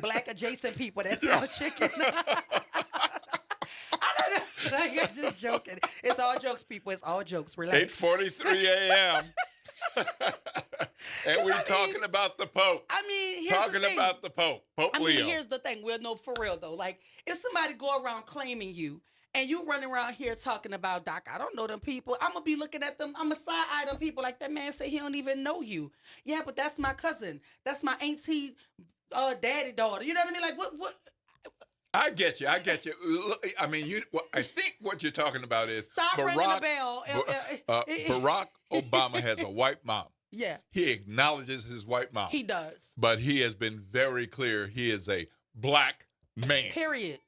Speaker 1: black adjacent people that sell chicken. I don't know. I'm just joking. It's all jokes, people. It's all jokes. Relax.
Speaker 2: 8:43 a.m. And we're talking about the Pope.
Speaker 1: I mean,
Speaker 2: about the Pope, Leo.
Speaker 1: Here's the thing. We'll know for real, though. Like, if somebody go around claiming you, and you running around here talking about, Doc, I don't know them people, I'm going to be looking at them. I'm going to side-eye them people like that man say he don't even know you. Yeah, but that's my cousin. That's my auntie, daddy daughter. You know what I mean? Like, what?
Speaker 2: I get you. I mean, I think what you're talking about is
Speaker 1: Stop ringing the bell.
Speaker 2: Barack Obama has a white mom.
Speaker 1: Yeah.
Speaker 2: He acknowledges his white mom.
Speaker 1: He does.
Speaker 2: But he has been very clear he is a black man.
Speaker 1: Period.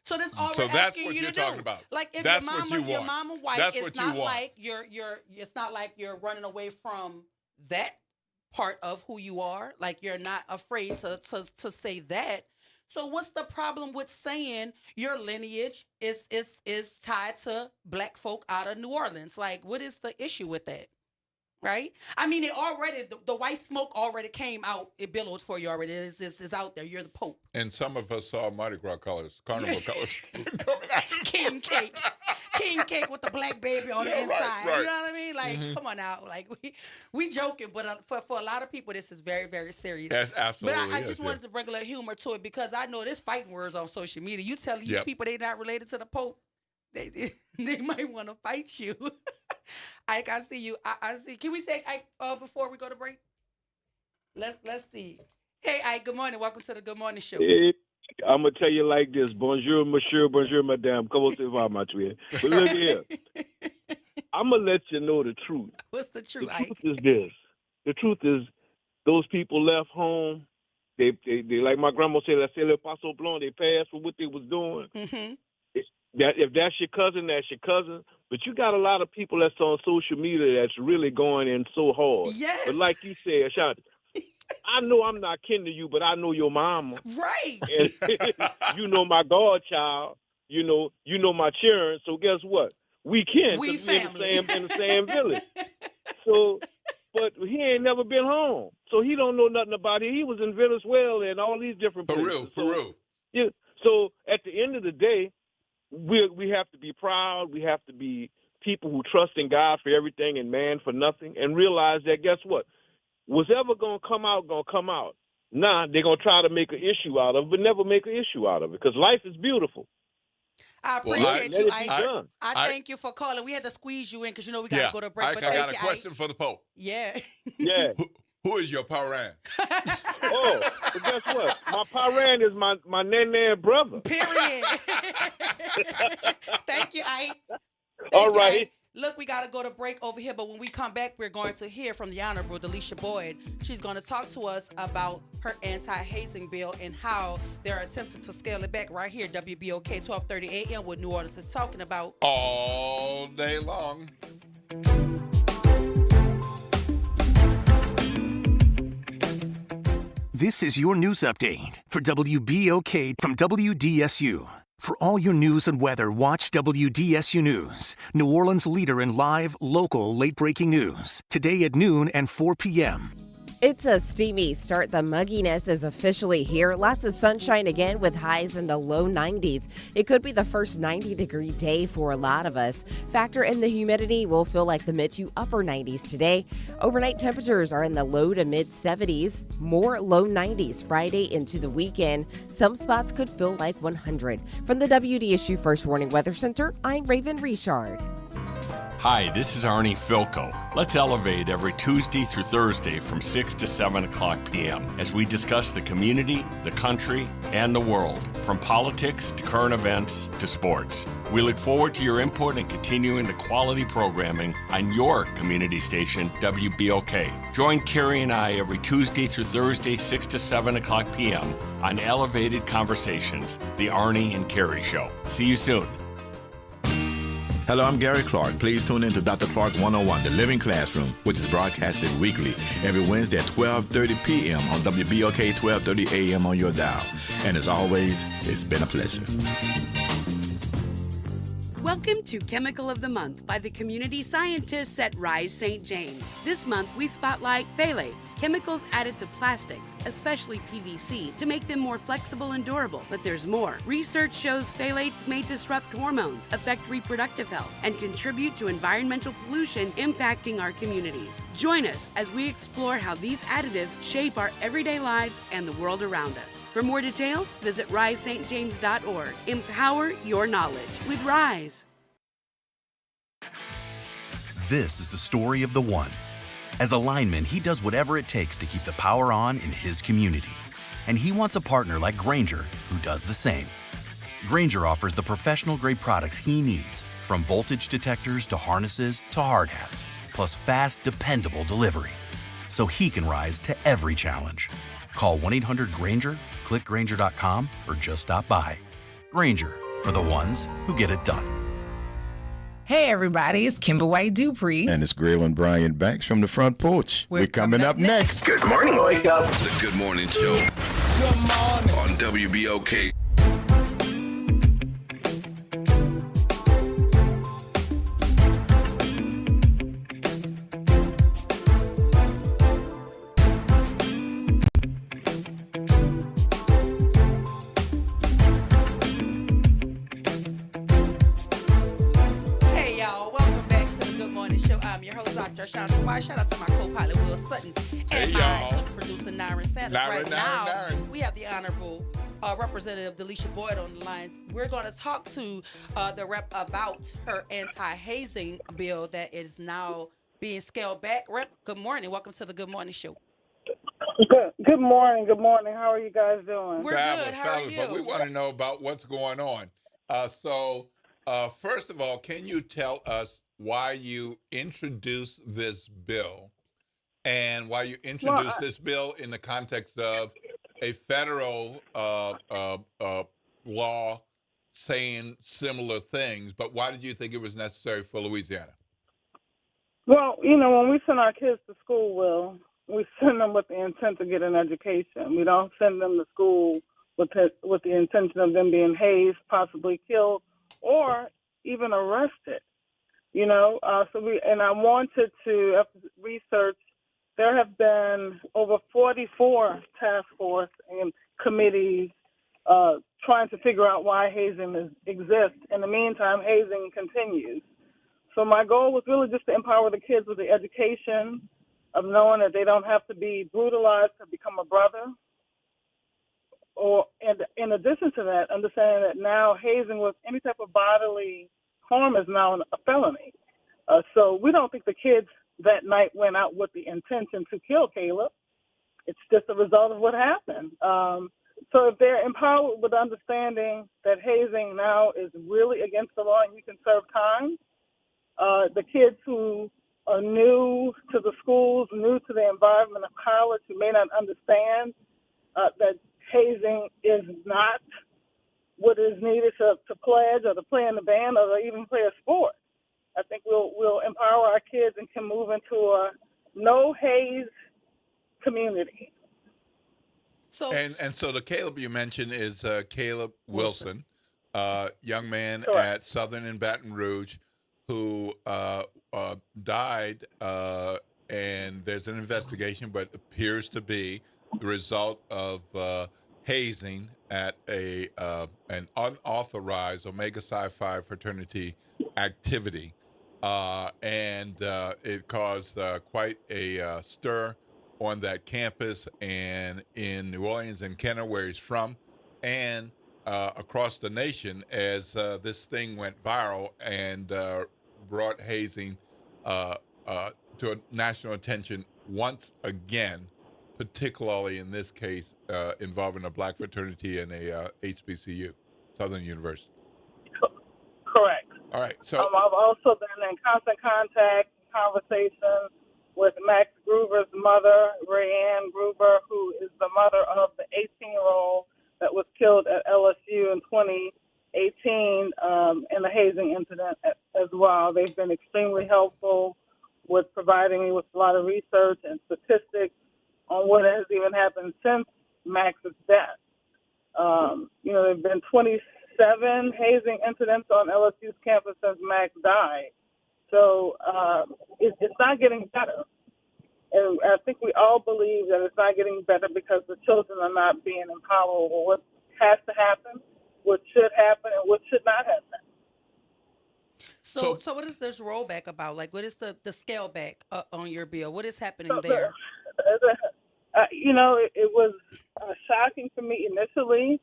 Speaker 1: So that's all
Speaker 2: so
Speaker 1: we're
Speaker 2: that's
Speaker 1: asking
Speaker 2: what
Speaker 1: you
Speaker 2: you're
Speaker 1: to
Speaker 2: talking
Speaker 1: do.
Speaker 2: about.
Speaker 1: Like if
Speaker 2: that's
Speaker 1: your mama white,
Speaker 2: that's
Speaker 1: it's not like it's not like you're running away from that part of who you are. Like you're not afraid to say that. So what's the problem with saying your lineage is tied to black folk out of New Orleans? Like, what is the issue with that? Right? I mean, it already, the white smoke already came out. It billowed for you already. It's out there. You're the Pope.
Speaker 2: And some of us saw Mardi Gras colors, carnival colors.
Speaker 1: King cake. king cake with the black baby on the inside.
Speaker 2: right.
Speaker 1: You know what I mean? Like, come on now. Like, we joking, but for a lot of people, this is very, very serious.
Speaker 2: Yes, absolutely.
Speaker 1: But I just wanted to bring a little humor to it because I know there's fighting words on social media. You tell these people they not related to the Pope, they might want to fight you. Ike, I see you. I see. Can we take Ike before we go to break? Let's see. Hey, Ike. Good morning. Welcome to the Good Morning Show.
Speaker 12: Hey, I'm gonna tell you like this: Bonjour, monsieur. Bonjour, madame. Comment ça va, ma tuer? But look here. I'm gonna let you know the truth.
Speaker 1: What's the truth,
Speaker 12: The
Speaker 1: Ike?
Speaker 12: truth is this. The truth is, those people left home. They like my grandma said, "Laissez le paso blanc." They passed for what they was doing.
Speaker 1: Mm-hmm.
Speaker 12: That if that's your cousin, that's your cousin. But you got a lot of people that's on social media that's really going in so hard.
Speaker 1: Yes.
Speaker 12: But like you said, Ashanti, I know I'm not kin to you, but I know your mama.
Speaker 1: Right.
Speaker 12: And you know my godchild. You know my children. So guess what? We kin.
Speaker 1: We
Speaker 12: 'cause we
Speaker 1: family.
Speaker 12: in the same village. So, but he ain't never been home. So he don't know nothing about it. He was in Venezuela and all these different places.
Speaker 2: Peru.
Speaker 12: Yeah. So at the end of the day, we have to be proud. We have to be people who trust in God for everything and man for nothing, and realize that guess what? What's ever gonna come out. Nah, they're gonna try to make an issue out of it, but never make an issue out of it because life is beautiful.
Speaker 1: I appreciate you, Ike.
Speaker 12: I
Speaker 1: I thank you for calling. We had to squeeze you in because we got to go to break.
Speaker 2: Ike,
Speaker 1: but
Speaker 2: I
Speaker 1: thank
Speaker 2: got a
Speaker 1: you,
Speaker 2: question for the Pope.
Speaker 1: Yeah.
Speaker 12: Yeah.
Speaker 2: Who is your parent?
Speaker 12: Oh, but guess what? My parent is my nan brother.
Speaker 1: Period. Thank you, Ike.
Speaker 12: All right.
Speaker 1: Ike. Look, we got to go to break over here, but when we come back, we're going to hear from the Honorable Delisha Boyd. She's going to talk to us about her anti-hazing bill and how they're attempting to scale it back right here, WBOK 1230 AM, what New Orleans is talking about.
Speaker 2: All day long.
Speaker 13: This is your news update for WBOK from WDSU. For all your news and weather, watch WDSU News, New Orleans' leader in live, local, late-breaking news. Today at noon and 4 p.m.
Speaker 14: It's a steamy start. The mugginess is officially here. Lots of sunshine again with highs in the low 90s. It could be the first 90-degree day for a lot of us. Factor in the humidity, we'll feel like the mid to upper 90s today. Overnight temperatures are in the low to mid 70s. More low 90s Friday into the weekend. Some spots could feel like 100. From the WDSU First Warning Weather Center, I'm Raven Richard.
Speaker 15: Hi, this is Arnie Filko. Let's elevate every Tuesday through Thursday from 6 to 7 o'clock p.m. as we discuss the community, the country, and the world, from politics to current events to sports. We look forward to your input and continuing the quality programming on your community station, WBOK. Join Carrie and I every Tuesday through Thursday, 6 to 7 o'clock p.m. on Elevated Conversations, the Arnie and Carrie Show. See you soon.
Speaker 16: Hello, I'm Gary Clark. Please tune in to Dr. Clark 101, The Living Classroom, which is broadcasted weekly every Wednesday at 12:30 p.m. on WBOK 1230 AM on your dial. And as always, it's been a pleasure.
Speaker 26: Welcome to Chemical of the Month by the community scientists at Rise St. James. This month, we spotlight phthalates, chemicals added to plastics, especially PVC, to make them more flexible and durable. But there's more. Research shows phthalates may disrupt hormones, affect reproductive health, and contribute to environmental pollution impacting our communities. Join us as we explore how these additives shape our everyday lives and the world around us. For more details, visit risestjames.org. Empower your knowledge with Rise.
Speaker 27: This is the story of the one. As a lineman, he does whatever it takes to keep the power on in his community. And he wants a partner like Grainger who does the same. Grainger offers the professional-grade products he needs, from voltage detectors to harnesses to hard hats, plus fast, dependable delivery, so he can rise to every challenge. Call 1-800-GRAINGER, click Grainger.com, or just stop by. Grainger, for the ones who get it done.
Speaker 28: Hey everybody, it's Kimber White Dupree.
Speaker 7: And it's Graylin Bryan Banks from the front porch. We're coming up next.
Speaker 19: Good morning, Wake Up. The Good Morning Show. Good morning. On WBOK.
Speaker 1: Worldwide. Shout out to my co-pilot Will Sutton and my super producer Nyron Sanders. Right now, we have the Honorable Representative Delisha Boyd on the line. We're going to talk to the rep about her anti-hazing bill that is now being scaled back. Rep, good morning. Welcome to the Good Morning Show.
Speaker 3: Good morning. Good morning. How are you guys doing?
Speaker 1: We're good. How are you?
Speaker 2: But we want to know about what's going on. So first of all, can you tell us why you introduced this bill and why you introduced this bill in the context of a federal law saying similar things, but why did you think it was necessary for Louisiana?
Speaker 3: Well, you know, when we send our kids to school, we send them with the intent to get an education. We don't send them to school with the intention of them being hazed, possibly killed, or even arrested. You know, I wanted to, after research, there have been over 44 task force and committees trying to figure out why hazing exists. In the meantime, hazing continues. So my goal was really just to empower the kids with the education of knowing that they don't have to be brutalized to become a brother. And in addition to that, understanding that now hazing with any type of bodily harm is now a felony. So we don't think the kids that night went out with the intention to kill Caleb. It's just a result of what happened. So if they're empowered with understanding that hazing now is really against the law and you can serve time, the kids who are new to the schools, new to the environment of college, who may not understand that hazing is not what is needed to pledge or to play in the band or to even play a sport. I think we'll empower our kids and can move into a no haze community.
Speaker 2: So the Caleb you mentioned is Caleb Wilson, young man at Southern in Baton Rouge, who died, and there's an investigation, but appears to be the result of hazing at an unauthorized Omega Psi Phi fraternity activity, and it caused quite a stir on that campus and in New Orleans and Kenner, where he's from, and across the nation as this thing went viral and brought hazing to national attention once again, particularly in this case involving a black fraternity and a HBCU, Southern University.
Speaker 3: Correct.
Speaker 2: All right. So
Speaker 3: I've also been in constant contact, conversation with Max Gruber's mother, Rayanne Gruber, who is the mother of the 18-year-old that was killed at LSU in 2018 in the hazing incident as well. They've been extremely helpful with providing me with a lot of research and statistics on what has even happened since Max's death. You know, there have been 27 hazing incidents on LSU's campus since Max died. So it's not getting better. And I think we all believe that it's not getting better because the children are not being empowered over what has to happen, what should happen, and what should not happen.
Speaker 1: So what is this rollback about? Like, what is the scale back on your bill? What is happening there?
Speaker 3: You know, it was shocking for me initially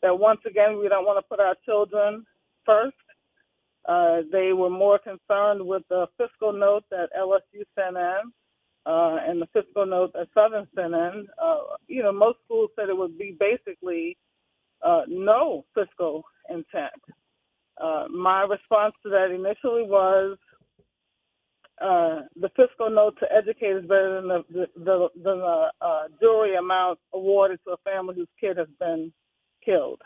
Speaker 3: that once again we don't want to put our children first. They were more concerned with the fiscal note that LSU sent in and the fiscal note that Southern sent in. You know, most schools said it would be basically no fiscal intent. My response to that initially was the fiscal note to educate is better than the jury amount awarded to a family whose kid has been killed.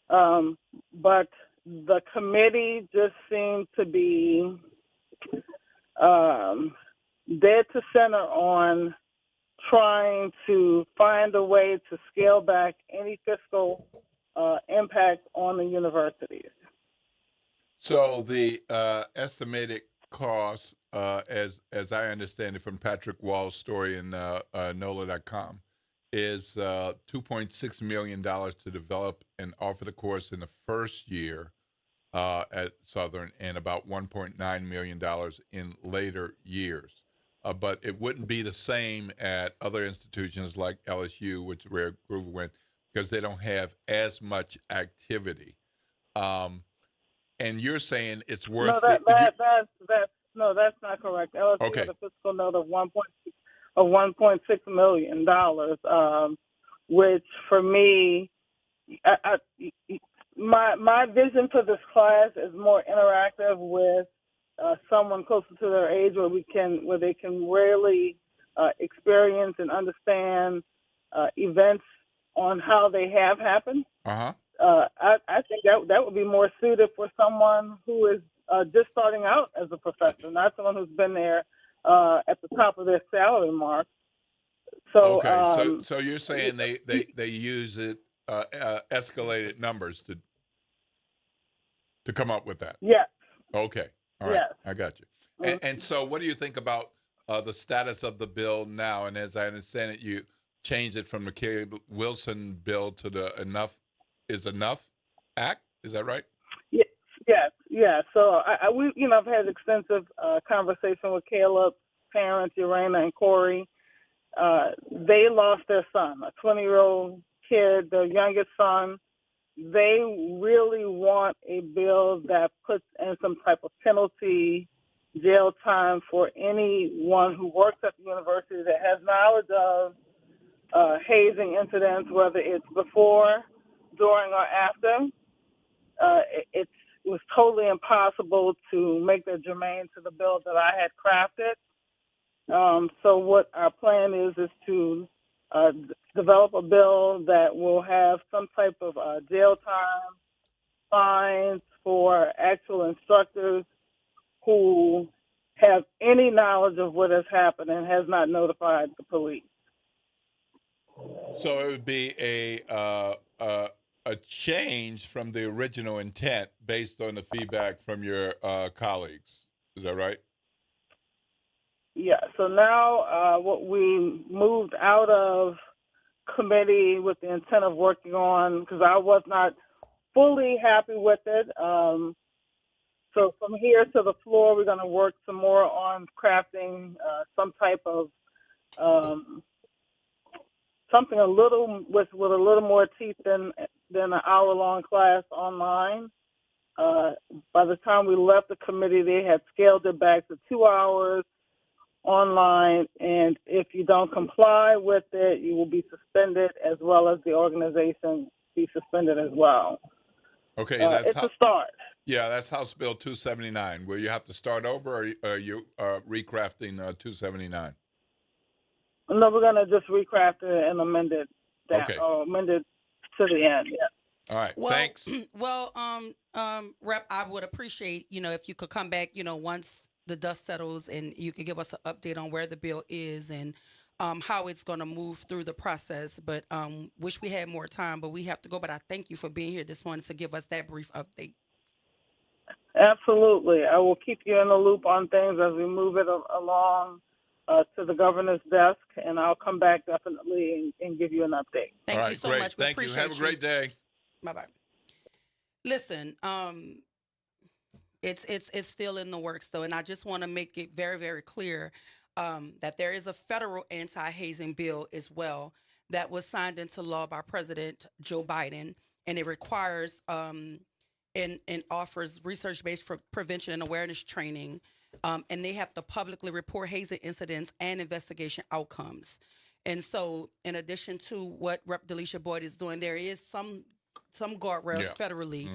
Speaker 3: But the committee just seemed to be dead to center on trying to find a way to scale back any fiscal impact on the universities.
Speaker 2: So the estimated cost, as I understand it from Patrick Wall's story in NOLA.com, is $2.6 million to develop and offer the course in the first year at Southern, and about $1.9 million in later years. but it wouldn't be the same at other institutions like LSU, which is where Groover went, because they don't have as much activity. And you're saying it's worth
Speaker 3: No, that's not correct. LSU had a fiscal note of $1.6 million, which for me, my vision for this class is more interactive with someone closer to their age, where they can really experience and understand events on how they have happened.
Speaker 2: Uh-huh.
Speaker 3: I think that would be more suited for someone who is just starting out as a professor, not someone who's been there at the top of their salary mark. So,
Speaker 2: okay, so you're saying they use it escalated numbers to come up with that?
Speaker 3: Yes.
Speaker 2: Okay. All right.
Speaker 3: Yes.
Speaker 2: I got you. And so, what do you think about the status of the bill now? And as I understand it, you changed it from the Caleb Wilson bill to the Enough is Enough Act. Is that right?
Speaker 3: Yes. So I've had extensive conversation with Caleb's parents, Urena and Corey. They lost their son, a 20-year-old kid, their youngest son. They really want a bill that puts in some type of penalty, jail time for anyone who works at the university that has knowledge of hazing incidents, whether it's before, during, or after. It was totally impossible to make that germane to the bill that I had crafted. So what our plan is to develop a bill that will have some type of jail time, fines for actual instructors who have any knowledge of what has happened and has not notified the police.
Speaker 2: So it would be a change from the original intent based on the feedback from your colleagues. Is that right?
Speaker 3: Yeah. So now what we moved out of committee with the intent of working on, because I was not fully happy with it. So from here to the floor, we're going to work some more on crafting some type of something a little with a little more teeth than an hour-long class online. By the time we left the committee, they had scaled it back to 2 hours online, and if you don't comply with it, you will be suspended, as well as the organization be suspended as well.
Speaker 2: Okay,
Speaker 3: it's a start.
Speaker 2: Yeah, that's House Bill 279. Will you have to start over, or are you recrafting 279?
Speaker 3: No, we're going to just recraft it and amend it down,
Speaker 2: okay.
Speaker 3: Or amend it to the end, yeah.
Speaker 2: All right,
Speaker 1: well,
Speaker 2: thanks.
Speaker 1: Well, Rep, I would appreciate, if you could come back, once the dust settles and you could give us an update on where the bill is and how it's going to move through the process. But wish we had more time, but we have to go. But I thank you for being here this morning to give us that brief update.
Speaker 3: Absolutely. I will keep you in the loop on things as we move it along to the governor's desk, and I'll come back definitely and give you an update.
Speaker 1: Thank you so
Speaker 2: great.
Speaker 1: much. We
Speaker 2: Thank you.
Speaker 1: appreciate
Speaker 2: Have a great day.
Speaker 1: Bye-bye. Listen, it's still in the works, though, and I just want to make it very, very clear that there is a federal anti-hazing bill as well that was signed into law by President Joe Biden, and it requires and offers research-based prevention and awareness training, and they have to publicly report hazing incidents and investigation outcomes. And so, in addition to what Rep. Delisha Boyd is doing, there is some guardrails federally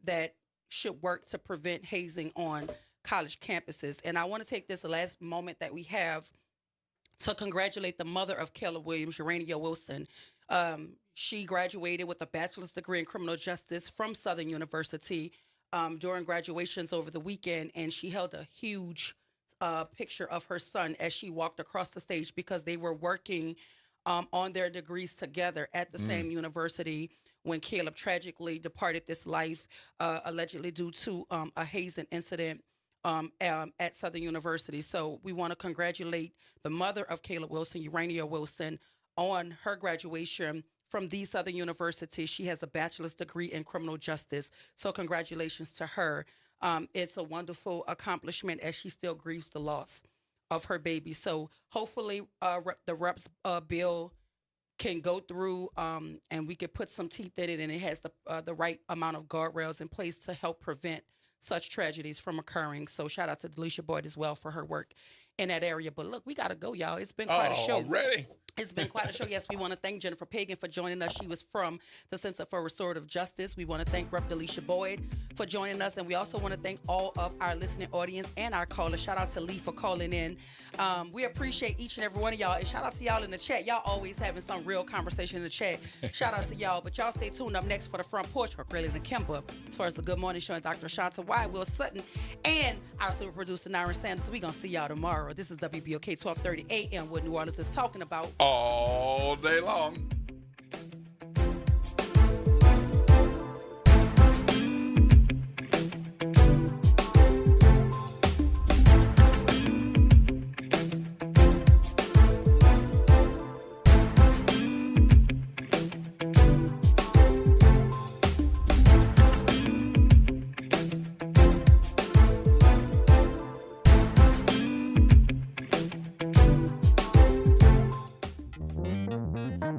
Speaker 1: that should work to prevent hazing on college campuses. And I want to take this last moment that we have to congratulate the mother of Caleb Williams, Urania Wilson. She graduated with a bachelor's degree in criminal justice from Southern University during graduations over the weekend, and she held a huge picture of her son as she walked across the stage because they were working on their degrees together at the same university when Caleb tragically departed this life, allegedly due to a hazing incident at Southern University. So we want to congratulate the mother of Caleb Wilson, Urania Wilson, on her graduation from the Southern University. She has a bachelor's degree in criminal justice. So congratulations to her. It's a wonderful accomplishment as she still grieves the loss of her baby. So hopefully the reps bill can go through and we could put some teeth in it, and it has the right amount of guardrails in place to help prevent such tragedies from occurring. So shout out to Delisha Boyd as well for her work in that area. But look, we got to go, y'all. It's been quite a show.
Speaker 2: Already?
Speaker 1: It's been quite a show. Yes, we want to thank Jennifer Pagan for joining us. She was from the Center for Restorative Justice. We want to thank Rep. Delisha Boyd for joining us. And we also want to thank all of our listening audience and our callers. Shout out to Lee for calling in. We appreciate each and every one of y'all. And shout out to y'all in the chat. Y'all always having some real conversation in the chat. Shout out to y'all. But y'all stay tuned. Up next for the Front Porch for Craylen and Kimba. As far as the Good Morning Show and Dr. Shanta White, Will Sutton, and our super producer, Nyron Sanders. We're going to see y'all tomorrow. This is WBOK 1230 AM, what New Orleans is talking about.
Speaker 2: All day long.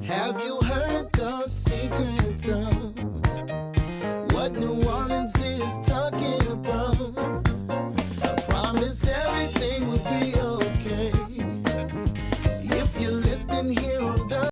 Speaker 11: Have you heard the secret of what New Orleans is talking about? I promise everything will be okay. If you're listening here